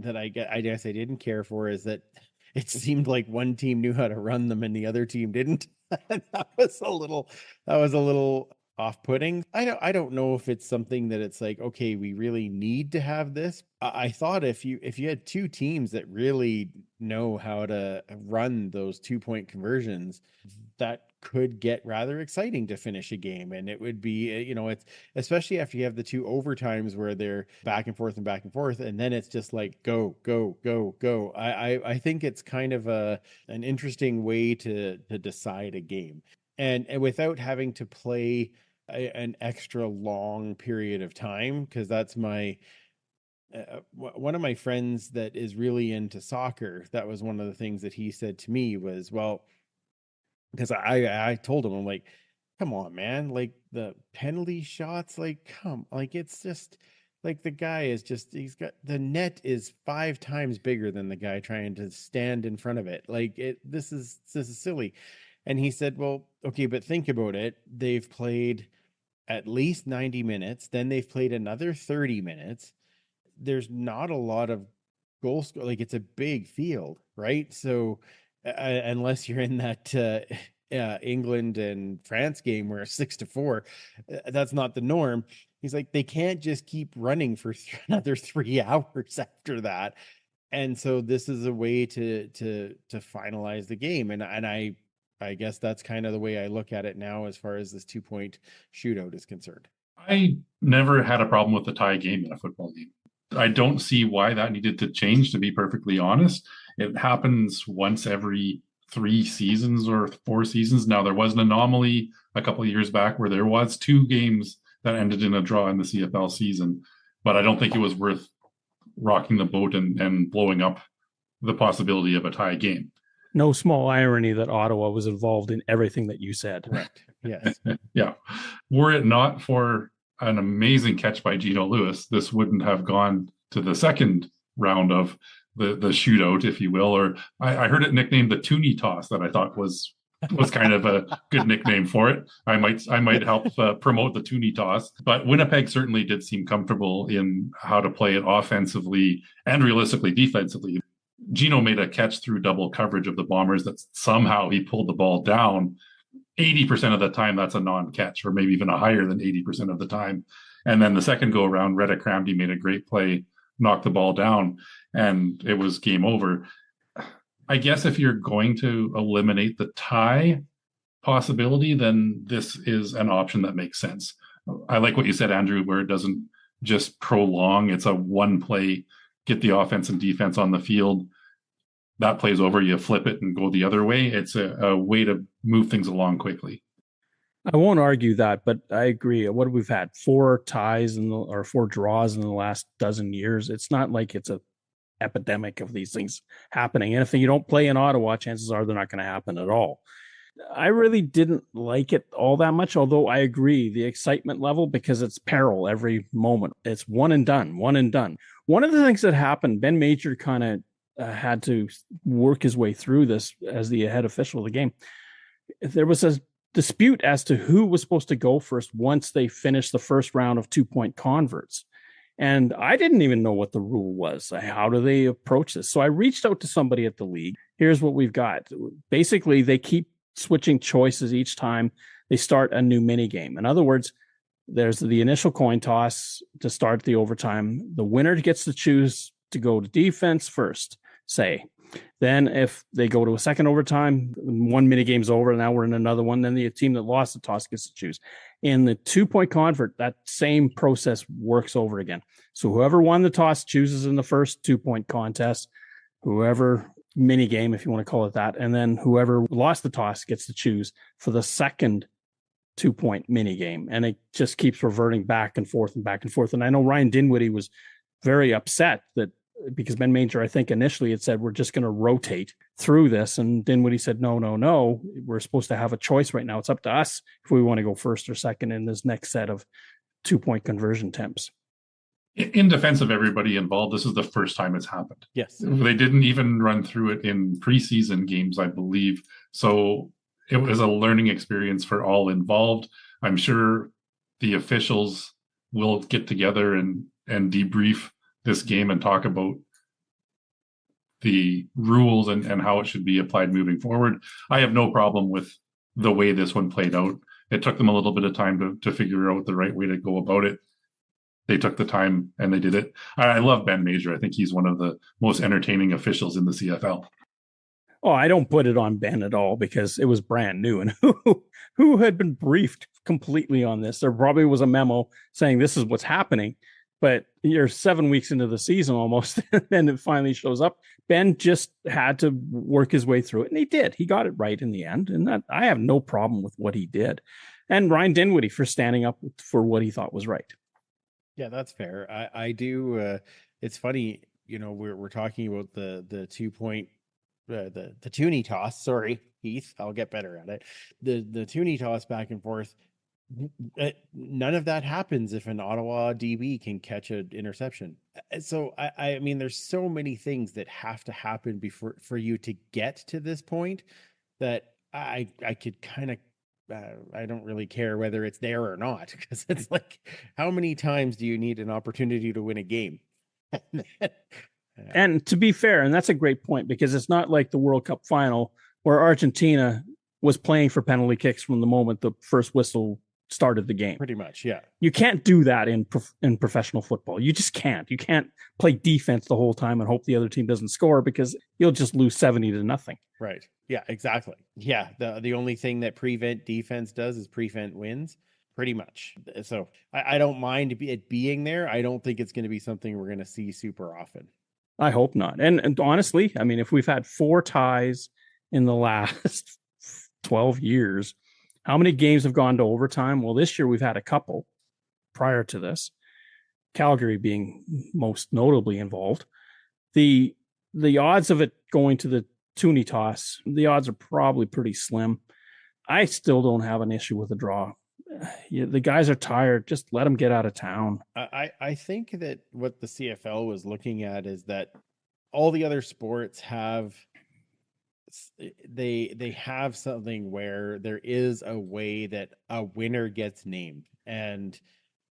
I guess I didn't care for is that it seemed like one team knew how to run them and the other team didn't. That was a little off-putting. I don't know if it's something that it's like, okay, we really need to have this. I thought if you had two teams that really know how to run those 2-point conversions, that could get rather exciting to finish a game. And it would be, it's especially after you have the two overtimes where they're back and forth and back and forth, and then it's just like go, go, go, go. I think it's kind of an interesting way to decide a game. And without having to play an extra long period of time, because that's my one of my friends that is really into soccer. That was one of the things that he said to me was, well, because I told him, I'm like, come on, man, like the penalty shots, like it's just like the guy is just, he's got, the net is 5 times bigger than the guy trying to stand in front of it. Like this is silly. And he said, well, okay, but think about it. They've played at least 90 minutes. Then they've played another 30 minutes. There's not a lot of goal score. Like it's a big field, right? So unless you're in that England and France game where 6-4, that's not the norm. He's like, they can't just keep running for another 3 hours after that. And so this is a way to finalize the game. And I guess that's kind of the way I look at it now as far as this 2-point shootout is concerned. I never had a problem with the tie game in a football game. I don't see why that needed to change, to be perfectly honest. It happens once every 3 seasons or 4 seasons. Now, there was an anomaly a couple of years back where there was 2 games that ended in a draw in the CFL season, but I don't think it was worth rocking the boat and blowing up the possibility of a tie game. No small irony that Ottawa was involved in everything that you said. Correct. Yes. Yeah. Were it not for an amazing catch by Geno Lewis, this wouldn't have gone to the second round of the shootout, if you will. Or I heard it nicknamed the Toonie-toss, that I thought was kind of a good nickname for it. I might help promote the Toonie-toss. But Winnipeg certainly did seem comfortable in how to play it offensively and realistically defensively. Geno made a catch through double coverage of the Bombers that somehow he pulled the ball down. 80% of the time, that's a non-catch, or maybe even a higher than 80% of the time. And then the second go around, Retta Cramdy made a great play, knocked the ball down, and it was game over. I guess if you're going to eliminate the tie possibility, then this is an option that makes sense. I like what you said, Andrew, where it doesn't just prolong. It's a one play, get the offense and defense on the field. That plays over, you flip it and go the other way. It's a way to move things along quickly. I won't argue that, but I agree. What we've had 4 ties or 4 draws in the last dozen years. It's not like it's a epidemic of these things happening. And if you don't play in Ottawa, chances are they're not going to happen at all. I really didn't like it all that much, although I agree the excitement level, because it's peril every moment. It's one and done. One of the things that happened, Ben Major kind of had to work his way through this as the head official of the game. There was a dispute as to who was supposed to go first once they finished the first round of 2-point converts. And I didn't even know what the rule was. How do they approach this? So I reached out to somebody at the league. Here's what we've got. Basically, they keep switching choices each time they start a new mini game. In other words, there's the initial coin toss to start the overtime. The winner gets to choose to go to defense first, say. Then if they go to a second overtime, one mini game's over, now we're in another one, then the team that lost the toss gets to choose. In the 2-point convert, that same process works over again. So whoever won the toss chooses in the first 2-point contest, whoever mini game, if you want to call it that, and then whoever lost the toss gets to choose for the second 2-point mini game. And it just keeps reverting back and forth and back and forth. And I know Ryan Dinwiddie was very upset that, because Ben Major, I think initially had said, we're just going to rotate through this. And Dinwiddie said, no, we're supposed to have a choice right now. It's up to us if we want to go first or second in this next set of 2-point conversion attempts. In defense of everybody involved, this is the first time it's happened. Yes. They didn't even run through it in preseason games, I believe. So it was a learning experience for all involved. I'm sure the officials will get together and debrief this game and talk about the rules and how it should be applied moving forward. I have no problem with the way this one played out. It took them a little bit of time to figure out the right way to go about it. They took the time and they did it. I love Ben Major. I think he's one of the most entertaining officials in the CFL. Oh, I don't put it on Ben at all because it was brand new. And who had been briefed completely on this? There probably was a memo saying this is what's happening, but you're 7 weeks into the season almost, and it finally shows up. Ben just had to work his way through it, and he did. He got it right in the end, and that I have no problem with what he did. And Ryan Dinwiddie for standing up for what he thought was right. Yeah, that's fair. I do. It's funny, we're talking about the 2-point. The Toonie-toss, sorry, Heath, I'll get better at it. The Toonie-toss back and forth. None of that happens if an Ottawa DB can catch an interception. So I mean, there's so many things that have to happen before for you to get to this point that I could kind of I don't really care whether it's there or not, because it's like, how many times do you need an opportunity to win a game? And to be fair, and that's a great point, because it's not like the World Cup final where Argentina was playing for penalty kicks from the moment the first whistle started the game. Pretty much, yeah. You can't do that in professional football. You just can't. You can't play defense the whole time and hope the other team doesn't score, because you'll just lose 70-0. Right. Yeah, exactly. Yeah, the only thing that prevent defense does is prevent wins, pretty much. So I don't mind it being there. I don't think it's going to be something we're going to see super often. I hope not. And honestly, I mean, if we've had 4 ties in the last 12 years, how many games have gone to overtime? Well, this year we've had a couple prior to this, Calgary being most notably involved. The odds of it going to the Toonie-toss, the odds are probably pretty slim. I still don't have an issue with a draw. The guys are tired. Just let them get out of town. I think that what the CFL was looking at is that all the other sports have they have something where there is a way that a winner gets named, and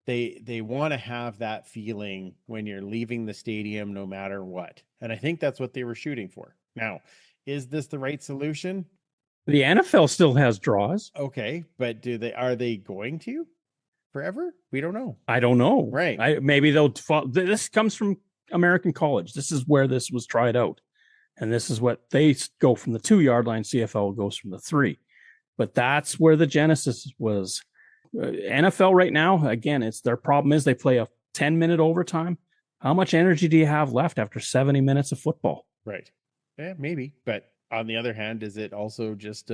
they want to have that feeling when you're leaving the stadium no matter what. And I think that's what they were shooting for. Now, is this the right solution? The NFL still has draws. Okay, but are they going to forever? We don't know. I don't know. Right. Maybe they'll this comes from American college. This is where this was tried out. And this is what they go from the 2-yard line. CFL goes from the 3. But that's where the genesis was. NFL right now, again, it's their problem is they play a 10-minute overtime. How much energy do you have left after 70 minutes of football? Right. Yeah, maybe. But on the other hand, is it also just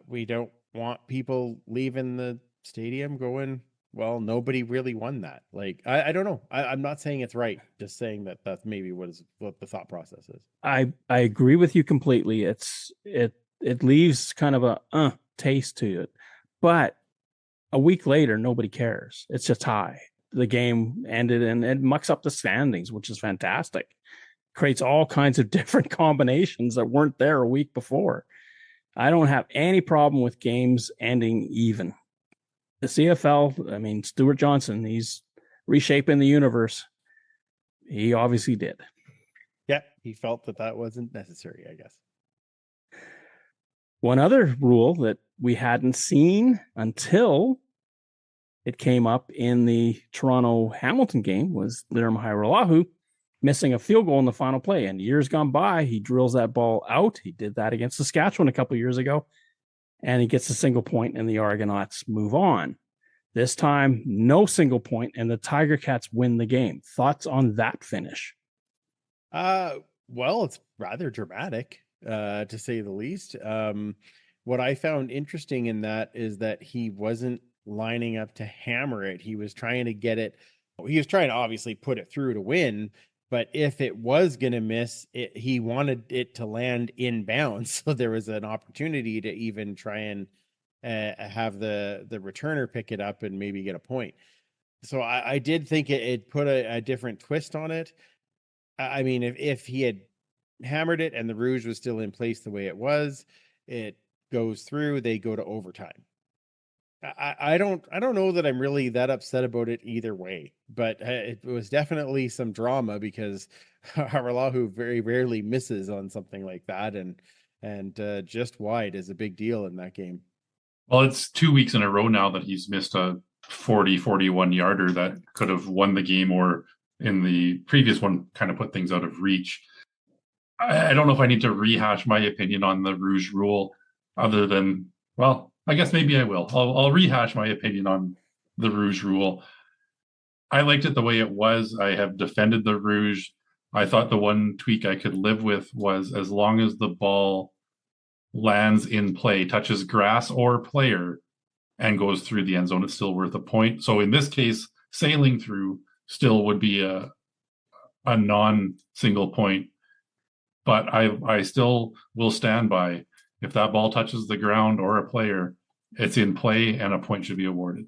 we don't want people leaving the stadium going, well, nobody really won that. Like, I don't know. I'm not saying it's right. Just saying that that's maybe what the thought process is. I agree with you completely. It leaves kind of a taste to it, but a week later, nobody cares. It's a tie. The game ended and it mucks up the standings, which is fantastic. Creates all kinds of different combinations that weren't there a week before. I don't have any problem with games ending even. The CFL, I mean, Stuart Johnson, he's reshaping the universe. He obviously did. Yeah, he felt that wasn't necessary, I guess. One other rule that we hadn't seen until it came up in the Toronto-Hamilton game was Lirim Hajrullahu missing a field goal in the final play. And years gone by, he drills that ball out. He did that against Saskatchewan a couple of years ago. And he gets a single point, and the Argonauts move on. This time, no single point, and the Tiger Cats win the game. Thoughts on that finish? Well, it's rather dramatic, to say the least. What I found interesting in that is that he wasn't lining up to hammer it. He was trying to get it. He was trying to obviously put it through to win. But if it was going to miss, he wanted it to land inbounds. So there was an opportunity to even try and have the returner pick it up and maybe get a point. So I did think it put a different twist on it. I mean, if he had hammered it and the Rouge was still in place the way it was, it goes through, they go to overtime. I don't know that I'm really that upset about it either way, but it was definitely some drama because Hajrullahu very rarely misses on something like that, and just wide is a big deal in that game. Well, it's 2 weeks in a row now that he's missed a 41 yarder that could have won the game, or in the previous one kind of put things out of reach. I don't know if I need to rehash my opinion on the Rouge rule other than, well, I guess maybe I will. I'll rehash my opinion on the Rouge rule. I liked it the way it was. I have defended the Rouge. I thought the one tweak I could live with was as long as the ball lands in play, touches grass or player, and goes through the end zone, it's still worth a point. So in this case, sailing through still would be a non-single point. But I still will stand by, if that ball touches the ground or a player, it's in play and a point should be awarded.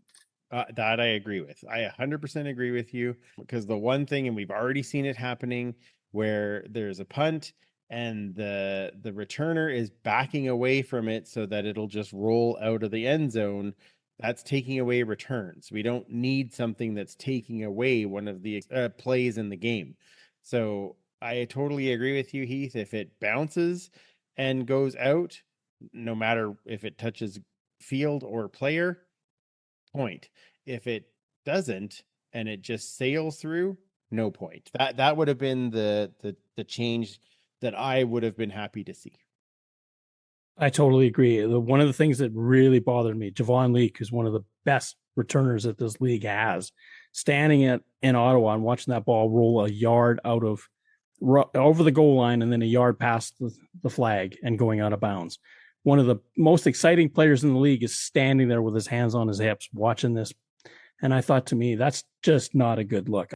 That I agree with. I 100% agree with you, because the one thing, and we've already seen it happening, where there's a punt and the returner is backing away from it so that it'll just roll out of the end zone. That's taking away returns. We don't need something that's taking away one of the plays in the game. So I totally agree with you, Heath. If it bounces and goes out, no matter if it touches field or player, point. If it doesn't and it just sails through, no point. That would have been the change that I would have been happy to see. I totally agree. One of the things that really bothered me, Javon Leake, who's one of the best returners that this league has, standing in Ottawa and watching that ball roll a yard out of over the goal line and then a yard past the flag and going out of bounds. One of the most exciting players in the league is standing there with his hands on his hips watching this. And I thought, to me, that's just not a good look.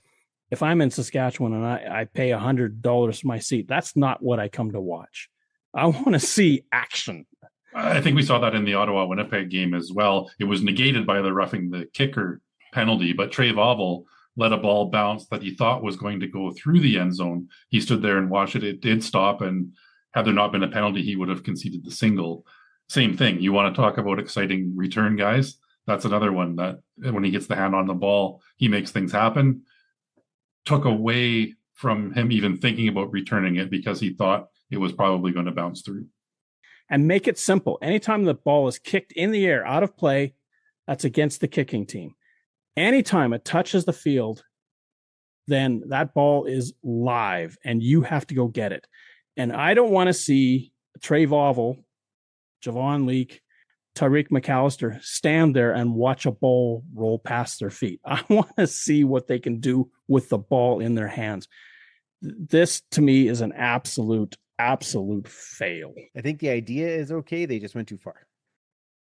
If I'm in Saskatchewan and I pay $100 for my seat, that's not what I come to watch. I want to see action. I think we saw that in the Ottawa-Winnipeg game as well. It was negated by the roughing the kicker penalty, but Trey Ford let a ball bounce that he thought was going to go through the end zone. He stood there and watched it. It did stop, and had there not been a penalty, he would have conceded the single. Same thing. You want to talk about exciting return guys? That's another one that when he gets the hand on the ball, he makes things happen. Took away from him even thinking about returning it because he thought it was probably going to bounce through. And make it simple. Anytime the ball is kicked in the air out of play, that's against the kicking team. Anytime it touches the field, then that ball is live and you have to go get it. And I don't want to see Trey Ford, Javon Leake, Tyreek McAllister stand there and watch a ball roll past their feet. I want to see what they can do with the ball in their hands. This, to me, is an absolute fail. I think the idea is okay. They just went too far.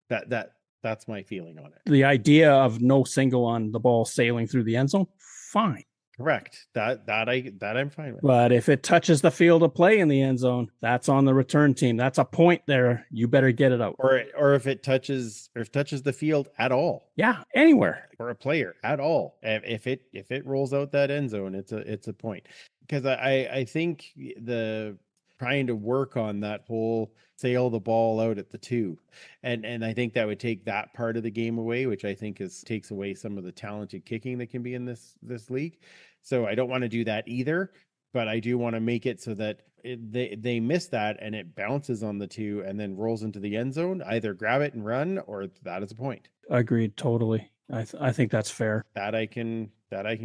That's my feeling on it. The idea of no single on the ball sailing through the end zone, fine. Correct. That I'm fine with. But if it touches the field of play in the end zone, that's on the return team. That's a point there. You better get it out. Or if it touches the field at all. Yeah, anywhere. Or a player at all. If it rolls out that end zone, it's a point. Because I think the trying to work on that whole sail the ball out at the 2. And I think that would take that part of the game away, which I think takes away some of the talented kicking that can be in this league. So I don't want to do that either, but I do want to make it so that they miss that and it bounces on the 2 and then rolls into the end zone. Either grab it and run, or that is a point. Agreed, totally. I think that's fair. That I can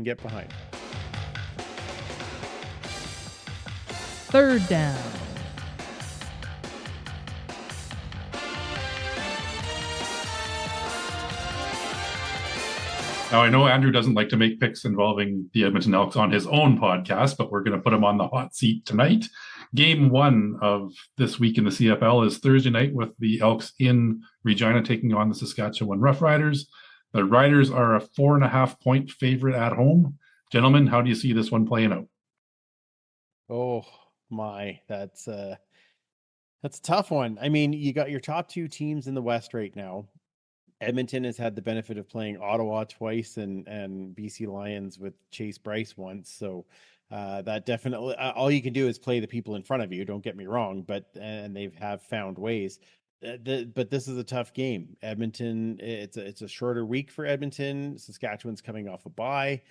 get behind. Third down. Now, I know Andrew doesn't like to make picks involving the Edmonton Elks on his own podcast, but we're going to put him on the hot seat tonight. Game 1 of this week in the CFL is Thursday night with the Elks in Regina taking on the Saskatchewan Roughriders. The Riders are a 4.5-point favorite at home. Gentlemen, how do you see this one playing out? Oh my, that's a tough one. I mean, you got your top 2 teams in the West right now. Edmonton has had the benefit of playing Ottawa twice and BC Lions with Chase Bryce once. So that definitely, all you can do is play the people in front of you. Don't get me wrong, and they have found ways. But this is a tough game. Edmonton, it's a shorter week for Edmonton. Saskatchewan's coming off a bye,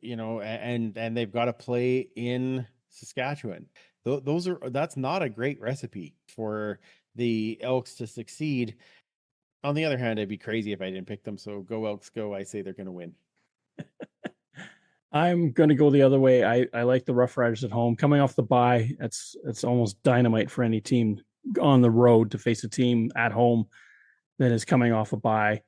and they've got to play in Saskatchewan. That's not a great recipe for the Elks to succeed. On the other hand, I'd be crazy if I didn't pick them. So go Elks, go. I say they're going to win. I'm going to go the other way. I like the Rough Riders at home. Coming off the bye, it's almost dynamite for any team on the road to face a team at home that is coming off a bye.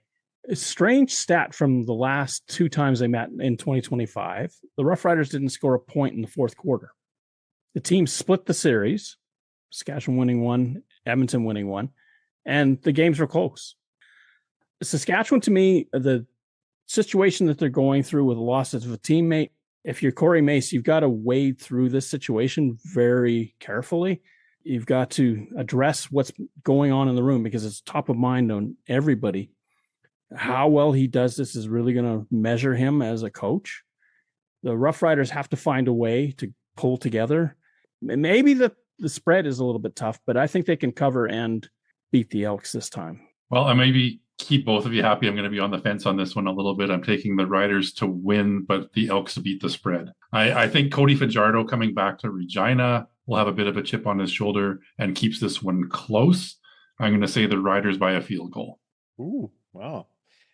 A strange stat from the last 2 times they met in 2025. The Rough Riders didn't score a point in the fourth quarter. The team split the series, Saskatchewan winning 1, Edmonton winning 1, and the games were close. Saskatchewan, to me, the situation that they're going through with the loss of a teammate, if you're Corey Mace, you've got to wade through this situation very carefully. You've got to address what's going on in the room because it's top of mind on everybody. How well he does this is really going to measure him as a coach. The Rough Riders have to find a way to pull together. Maybe the spread is a little bit tough, but I think they can cover and beat the Elks this time. Well, I maybe keep both of you happy. I'm going to be on the fence on this one a little bit. I'm taking the Riders to win, but the Elks to beat the spread. I think Cody Fajardo coming back to Regina will have a bit of a chip on his shoulder and keeps this one close. I'm going to say the Riders by a field goal. Ooh, wow.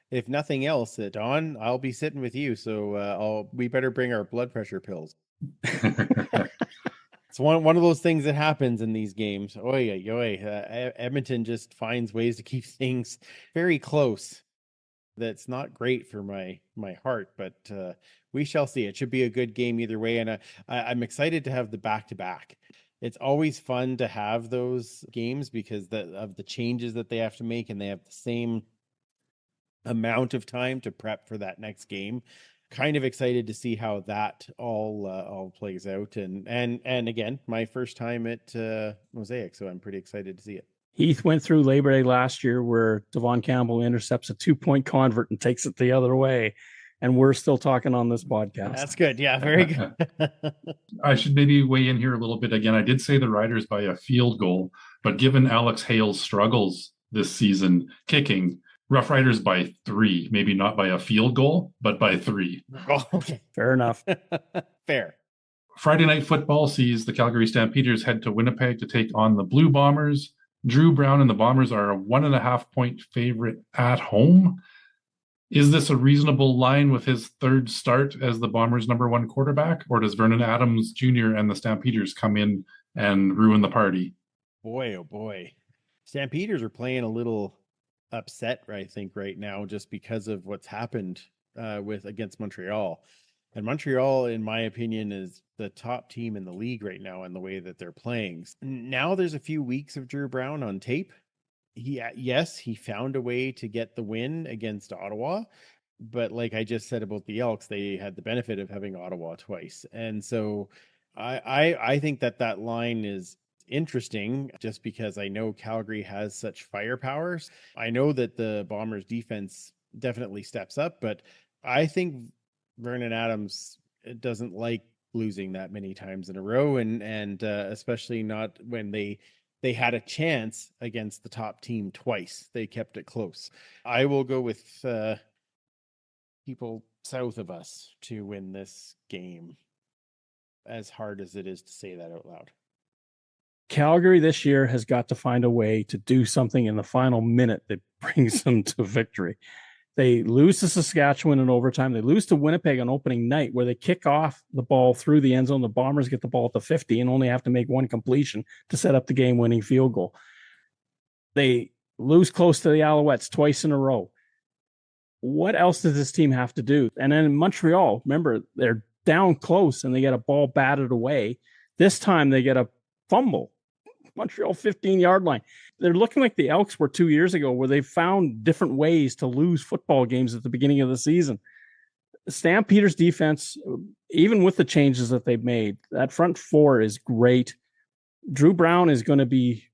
If nothing else, Don, I'll be sitting with you. So we better bring our blood pressure pills. It's one of those things that happens in these games. Edmonton just finds ways to keep things very close. That's not great for my heart, but we shall see. It should be a good game either way, and I'm excited to have the back-to-back. It's always fun to have those games because of the changes that they have to make, and they have the same amount of time to prep for that next game. Kind of excited to see how that all plays out, and again, my first time at Mosaic, so I'm pretty excited to see it. Heath went through Labor Day last year where Devon Campbell intercepts a 2-point convert and takes it the other way, and we're still talking on this podcast. That's good. Yeah, very good. I should maybe weigh in here a little bit again. I did say the Riders by a field goal, but given Alex Hale's struggles this season kicking, Rough Riders by 3, maybe not by a field goal, but by 3. Oh, okay. Fair enough. Fair. Friday Night Football sees the Calgary Stampeders head to Winnipeg to take on the Blue Bombers. Drew Brown and the Bombers are a 1.5-point favorite at home. Is this a reasonable line with his third start as the Bombers' number 1 quarterback, or does Vernon Adams Jr. and the Stampeders come in and ruin the party? Boy, oh boy. Stampeders are playing a little upset, I think, right now just because of what's happened against Montreal. And Montreal, in my opinion, is the top team in the league right now in the way that they're playing. Now there's a few weeks of Drew Brown on tape. He found a way to get the win against Ottawa, but like I just said about the Elks, they had the benefit of having Ottawa twice. And so I think that line is interesting just because I know Calgary has such firepower. I know that the Bombers defense definitely steps up, but I think Vernon Adams doesn't like losing that many times in a row, and especially not when they had a chance against the top team twice. They kept it close. I will go with people south of us to win this game, as hard as it is to say that out loud. Calgary this year has got to find a way to do something in the final minute that brings them to victory. They lose to Saskatchewan in overtime. They lose to Winnipeg on opening night where they kick off the ball through the end zone. The Bombers get the ball at the 50 and only have to make 1 completion to set up the game-winning field goal. They lose close to the Alouettes twice in a row. What else does this team have to do? And then in Montreal, remember, they're down close and they get a ball batted away. This time they get a fumble. Montreal 15-yard line. They're looking like the Elks were 2 years ago where they found different ways to lose football games at the beginning of the season. Stampeders defense, even with the changes that they've made, that front 4 is great. Drew Brown is going to be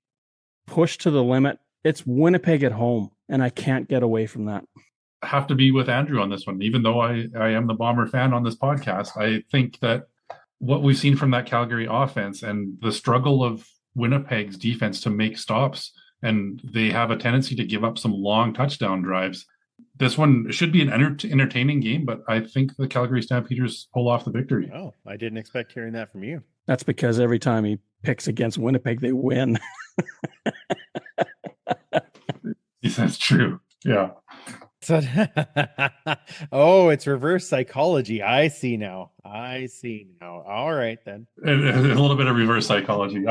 pushed to the limit. It's Winnipeg at home, and I can't get away from that. I have to be with Andrew on this one. Even though I am the Bomber fan on this podcast, I think that what we've seen from that Calgary offense and the struggle of Winnipeg's defense to make stops, and they have a tendency to give up some long touchdown drives. This one should be an entertaining game, but I think the Calgary Stampeders pull off the victory. Oh, I didn't expect hearing that from you. That's because every time he picks against Winnipeg, they win. You That's true. Yeah. So, oh, it's reverse psychology. I see now. All right then. A little bit of reverse psychology.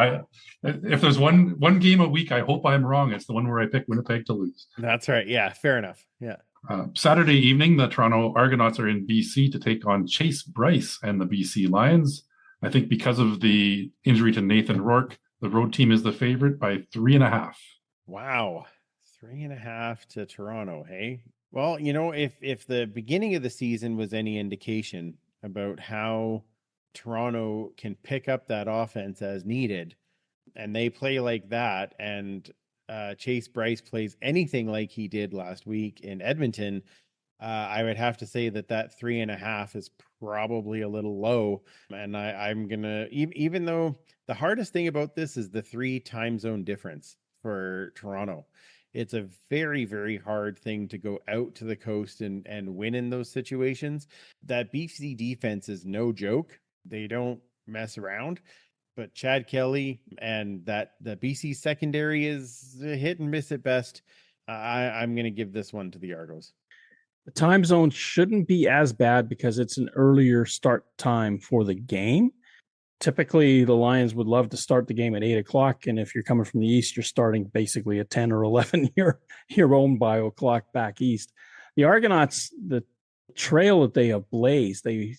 If there's one game a week, I hope I'm wrong. It's the one where I pick Winnipeg to lose. That's right. Yeah, fair enough. Yeah. Saturday evening, the Toronto Argonauts are in BC to take on Chase Bryce and the BC Lions. I think because of the injury to Nathan Rourke, the road team is the favorite by 3.5. Wow. 3.5 to Toronto. Hey, well, if the beginning of the season was any indication about how Toronto can pick up that offense as needed, and they play like that, and Chase Bryce plays anything like he did last week in Edmonton, I would have to say that 3.5 is probably a little low. And I'm gonna, even though the hardest thing about this is the 3 time zone difference for Toronto. It's a very, very hard thing to go out to the coast and win in those situations. That BC defense is no joke. They don't mess around. But Chad Kelly and the BC secondary is a hit and miss at best. I'm going to give this one to the Argos. The time zone shouldn't be as bad because it's an earlier start time for the game. Typically, the Lions would love to start the game at 8 o'clock. And if you're coming from the East, you're starting basically at 10 or 11 your own bio clock back East. The Argonauts, the trail that they have blazed, the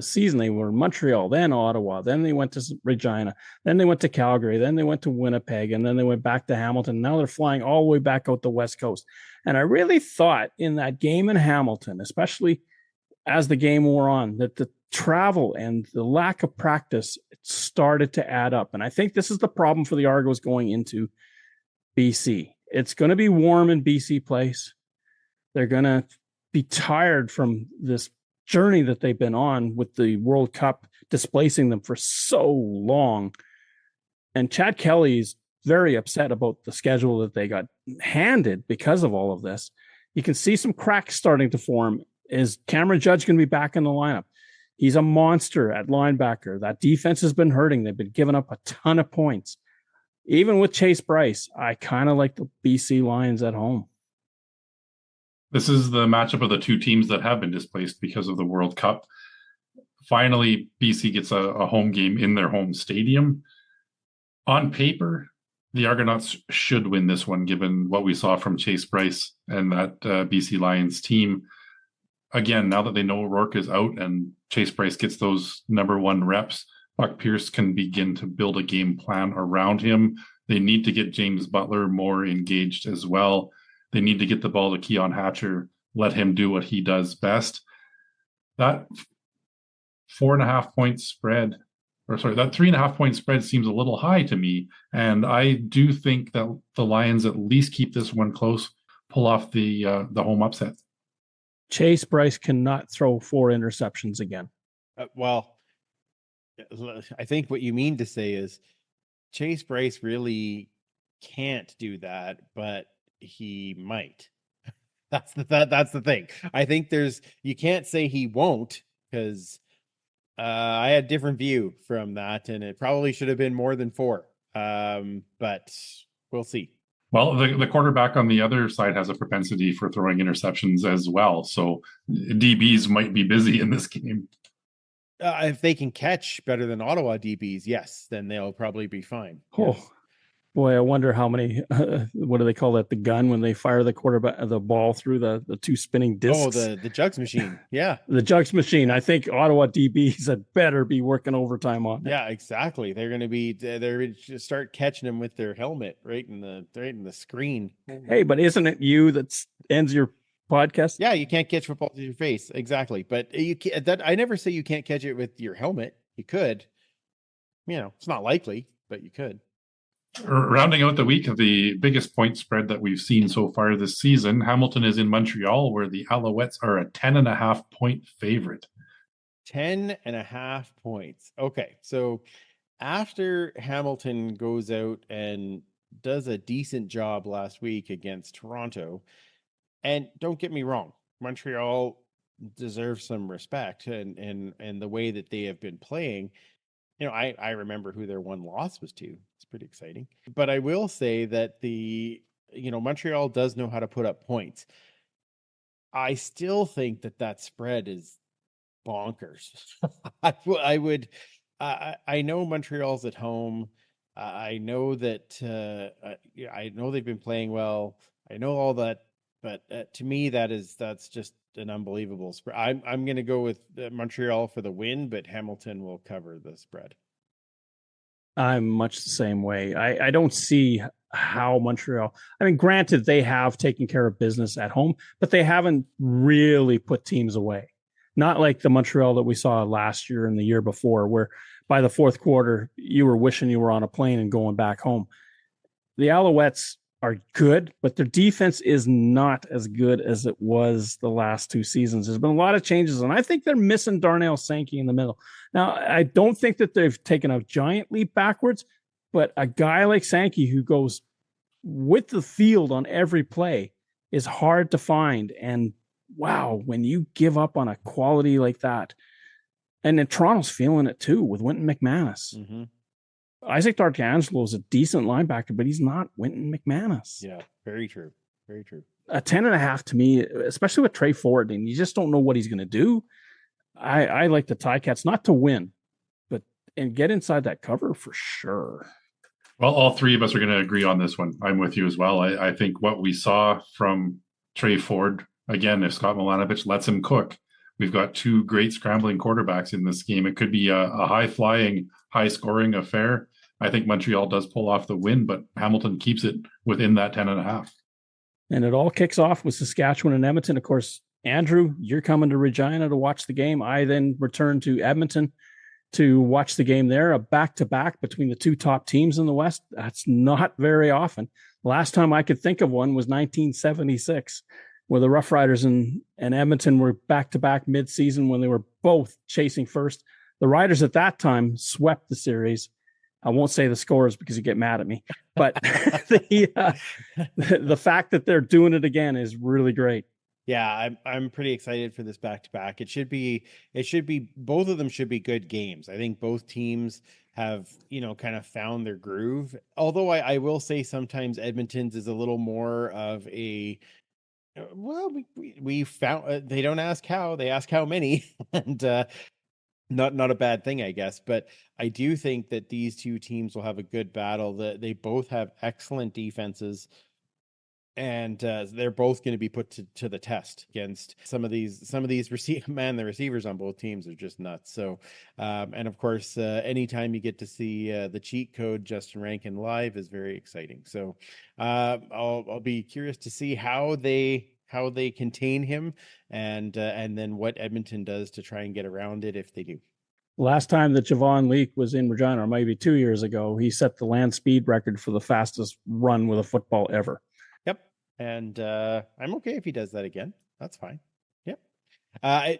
season they were in Montreal, then Ottawa, then they went to Regina, then they went to Calgary, then they went to Winnipeg, and then they went back to Hamilton. Now they're flying all the way back out the West Coast. And I really thought in that game in Hamilton, especially as the game wore on, that the travel and the lack of practice started to add up. And I think this is the problem for the Argos going into BC. It's going to be warm in BC Place. They're going to be tired from this journey that they've been on with the World Cup displacing them for so long. And Chad Kelly is very upset about the schedule that they got handed because of all of this. You can see some cracks starting to form. Is Cameron Judge going to be back in the lineup? He's a monster at linebacker. That defense has been hurting. They've been giving up a ton of points. Even with Chase Bryce, I kind of like the BC Lions at home. This is the matchup of the two teams that have been displaced because of the World Cup. Finally, BC gets a home game in their home stadium. On paper, the Argonauts should win this one, given what we saw from Chase Bryce and that BC Lions team. Again, now that they know Rourke is out and Chase Bryce gets those number 1 reps, Buck Pierce can begin to build a game plan around him. They need to get James Butler more engaged as well. They need to get the ball to Keon Hatcher, let him do what he does best. That 4.5 point spread, that 3.5 point spread seems a little high to me. And I do think that the Lions at least keep this one close, pull off the home upset. Chase Bryce cannot throw 4 interceptions again. Well, I think what you mean to say is Chase Bryce really can't do that, but he might. That's the thing. I think you can't say he won't, because I had a different view from that, and it probably should have been more than 4. But we'll see. Well, the quarterback on the other side has a propensity for throwing interceptions as well. So DBs might be busy in this game. If they can catch better than Ottawa DBs, yes, then they'll probably be fine. Oh, yes. Boy, I wonder how many, what do they call that? The gun when they fire the ball through the 2 spinning discs. Oh, the jugs machine. Yeah. The jugs machine. I think Ottawa DBs had better be working overtime on it. Yeah, exactly. They're going to start catching them with their helmet right in the screen. Hey, but isn't it you that ends your podcast? Yeah, you can't catch football to your face. Exactly. But I never say you can't catch it with your helmet. You could. It's not likely, but you could. Rounding out the week, the biggest point spread that we've seen so far this season, Hamilton is in Montreal, where the Alouettes are a 10.5 point favorite. 10.5 points. Okay, so after Hamilton goes out and does a decent job last week against Toronto, and don't get me wrong, Montreal deserves some respect and the way that they have been playing. I remember who their one loss was to. It's pretty exciting. But I will say that the Montreal does know how to put up points. I still think that spread is bonkers. I would. I know Montreal's at home. I know that. I know they've been playing well. I know all that, but to me, that's just an unbelievable spread. I'm going to go with Montreal for the win, but Hamilton will cover the spread. I'm much the same way. I don't see how Montreal, I mean, granted, they have taken care of business at home, but they haven't really put teams away. Not like the Montreal that we saw last year and the year before, where by the fourth quarter, you were wishing you were on a plane and going back home. The Alouettes are good, but their defense is not as good as it was the last two seasons. There's been a lot of changes, and I think they're missing Darnell Sankey in the middle. Now, I don't think that they've taken a giant leap backwards, but a guy like Sankey who goes with the field on every play is hard to find. And wow, when you give up on a quality like that, and then Toronto's feeling it too with Wynton McManus. Mm-hmm. Isaac D'Arcangelo is a decent linebacker, but he's not Wynton McManus. Yeah, very true. Very true. A 10.5 to me, especially with Trey Ford, and you just don't know what he's going to do. I like the Ticats not to win, but and get inside that cover for sure. Well, all three of us are going to agree on this one. I'm with you as well. I think what we saw from Trey Ford, again, if Scott Milanovich lets him cook, we've got two great scrambling quarterbacks in this game. It could be a high-flying, high-scoring affair. I think Montreal does pull off the win, but Hamilton keeps it within that 10.5. And it all kicks off with Saskatchewan and Edmonton. Of course, Andrew, you're coming to Regina to watch the game. I then return to Edmonton to watch the game there, a back-to-back between the two top teams in the West. That's not very often. Last time I could think of one was 1976, where the Rough Riders and Edmonton were back-to-back mid-season when they were both chasing first. The Riders at that time swept the series. I won't say the scores because you get mad at me, but the fact that they're doing it again is really great. Yeah, I'm pretty excited for this back-to-back. It should be both of them should be good games. I think both teams have, kind of found their groove. Although I will say sometimes Edmonton's is a little more of a, well, we found, they don't ask how, they ask how many, and not a bad thing, I guess. But I do think that these two teams will have a good battle. They both have excellent defenses. And they're both going to be put to the test against some of these the receivers on both teams are just nuts. So, and of course, anytime you get to see the cheat code Justin Rankin live is very exciting. So, I'll be curious to see how they contain him, and then what Edmonton does to try and get around it if they do. Last time that Javon Leake was in Regina, or maybe 2 years ago, he set the land speed record for the fastest run with a football ever. And I'm okay if he does that again. That's fine. Yep.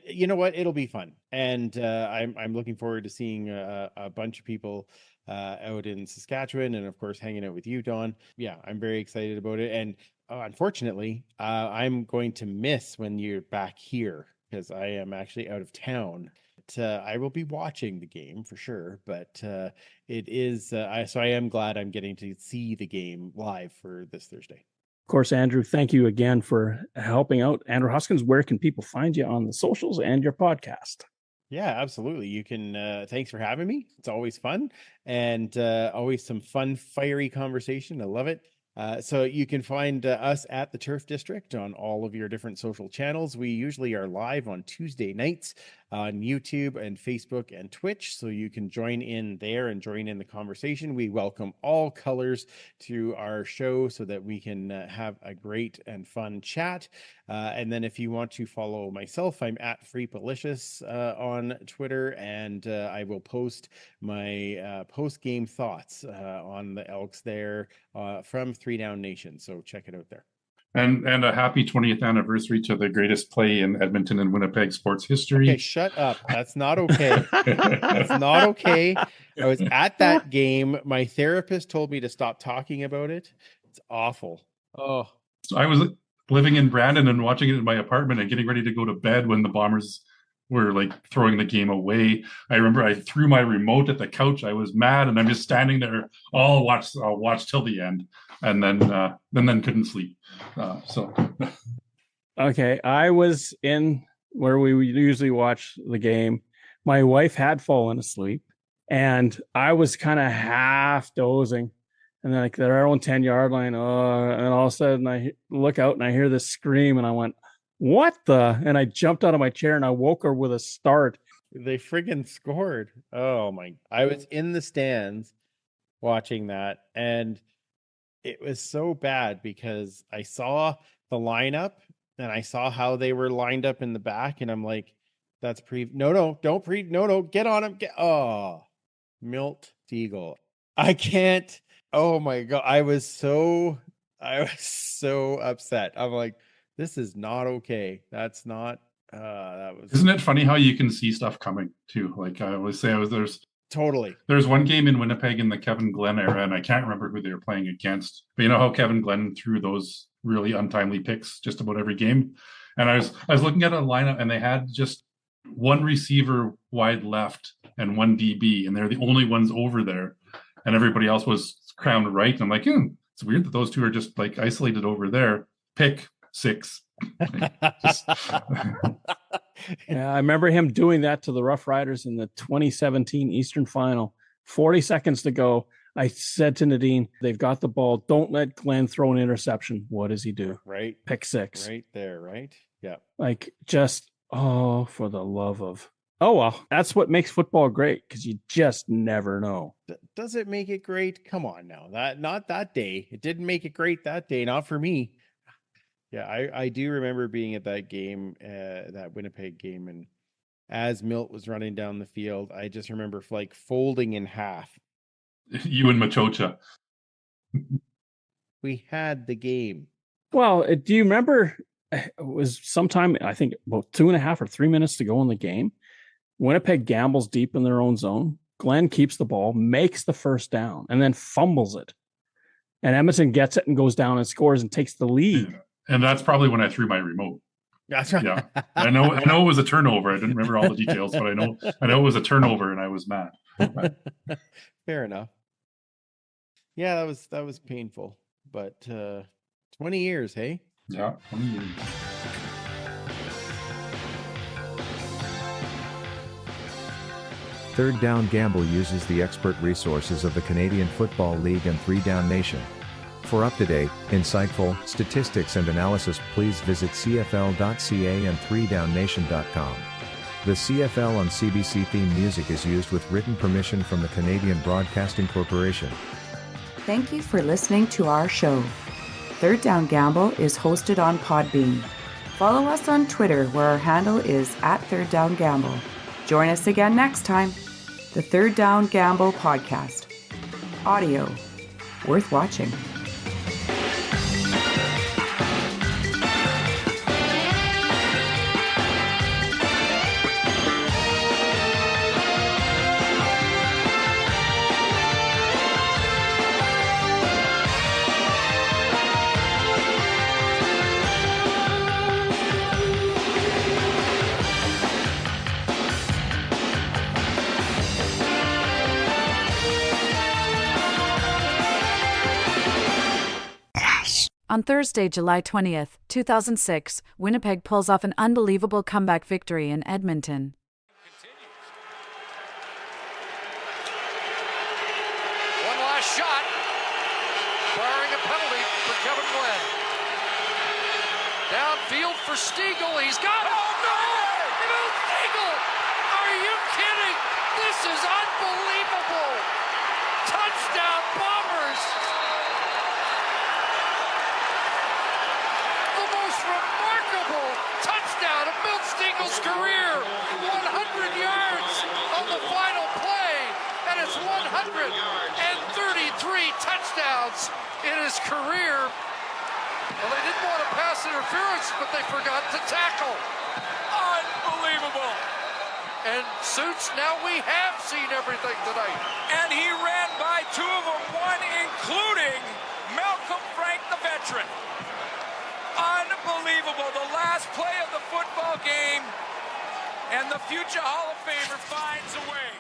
You know what? It'll be fun. And I'm looking forward to seeing a bunch of people out in Saskatchewan, and of course hanging out with you, Don. Yeah, I'm very excited about it. And unfortunately, I'm going to miss when you're back here because I am actually out of town. I will be watching the game for sure, but it is so I am glad I'm getting to see the game live for this Thursday. Of course, Andrew, thank you again for helping out. Andrew Hoskins, where can people find you on the socials and your podcast? Yeah, absolutely. You can, thanks for having me. It's always fun and always some fun, fiery conversation. I love it. So you can find us at the Turf District on all of your different social channels. We usually are live on Tuesday nights on YouTube and Facebook and Twitch, so you can join in there and join in the conversation. We welcome all colors to our show so that we can have a great and fun chat. And then if you want to follow myself, I'm at Freepalicious on Twitter, and I will post my post-game thoughts on the Elks there from 3 Down Nation. So check it out there. And a happy 20th anniversary to the greatest play in Edmonton and Winnipeg sports history. Okay, shut up. That's not okay. That's not okay. I was at that game. My therapist told me to stop talking about it. It's awful. Oh. So I was living in Brandon and watching it in my apartment and getting ready to go to bed when the Bombers were like throwing the game away. I remember I threw my remote at the couch. I was mad, and I'm just standing there. I'll watch till the end. and then couldn't sleep. So Okay, I was in where we would usually watch the game. My wife had fallen asleep, and I was kind of half dozing. And then, like, they're our own 10-yard line. And all of a sudden, I look out and I hear this scream, and I went, "What the?" And I jumped out of my chair and I woke her with a start. They friggin' scored. Oh my! I was in the stands watching that, and it was so bad because I saw the lineup and I saw how they were lined up in the back, and I'm like, "That's no, get on him, Milt Deagle." I can't. Oh my God, I was so upset. I'm like, this is not okay. That's not. That was. Isn't it funny how you can see stuff coming too? Like I always say, there's one game in Winnipeg in the Kevin Glenn era, and I can't remember who they were playing against. But you know how Kevin Glenn threw those really untimely picks just about every game. And I was looking at a lineup, and they had just one receiver wide left and one DB, and they're the only ones over there, and everybody else was crammed right. And I'm like, it's weird that those two are just like isolated over there. Pick 6. Yeah, I remember him doing that to the Rough Riders in the 2017 Eastern Final. 40 seconds to go. I said to Nadine, they've got the ball. Don't let Glenn throw an interception. What does he do? Right. Pick 6. Right there, right? Yeah. Like, just, for the love of. Oh, well, that's what makes football great, because you just never know. Does it make it great? Come on now. Not that day. It didn't make it great that day. Not for me. Yeah, I do remember being at that game, that Winnipeg game, and as Milt was running down the field, I just remember like folding in half. You and Machocha. We had the game. Well, do you remember, it was sometime, I think about 2.5 or 3 minutes to go in the game. Winnipeg gambles deep in their own zone. Glenn keeps the ball, makes the first down, and then fumbles it. And Edmonton gets it and goes down and scores and takes the lead. And that's probably when I threw my remote. That's right. Yeah, I know it was a turnover. I didn't remember all the details, but I know it was a turnover, and I was mad. Fair enough. Yeah, that was painful, but 20 years, hey? Yeah, 20 years. Third Down Gamble uses the expert resources of the Canadian Football League and 3 Down Nation. For up-to-date, insightful statistics and analysis, please visit cfl.ca and 3downnation.com. The CFL on CBC theme music is used with written permission from the Canadian Broadcasting Corporation. Thank you for listening to our show. Third Down Gamble is hosted on Podbean. Follow us on Twitter, where our handle is @ThirdDownGamble. Join us again next time. The Third Down Gamble podcast. Audio worth watching. On Thursday, July 20th, 2006, Winnipeg pulls off an unbelievable comeback victory in Edmonton. One last shot, barring a penalty for Kevin Glenn. Downfield for Stiegel, he's got it! Oh, no! Stiegel! Are you kidding? This is unbelievable! Touchdown Bombers! Remarkable touchdown of Milt Stiegel's career. 100 yards on the final play, and it's 133 touchdowns in his career. Well, they didn't want a pass interference, but they forgot to tackle. Unbelievable. And Suits, now we have seen everything tonight. And he ran by 2 of them, one including Malcolm Frank, the veteran. Unbelievable. The last play of the football game, and the future Hall of Famer finds a way.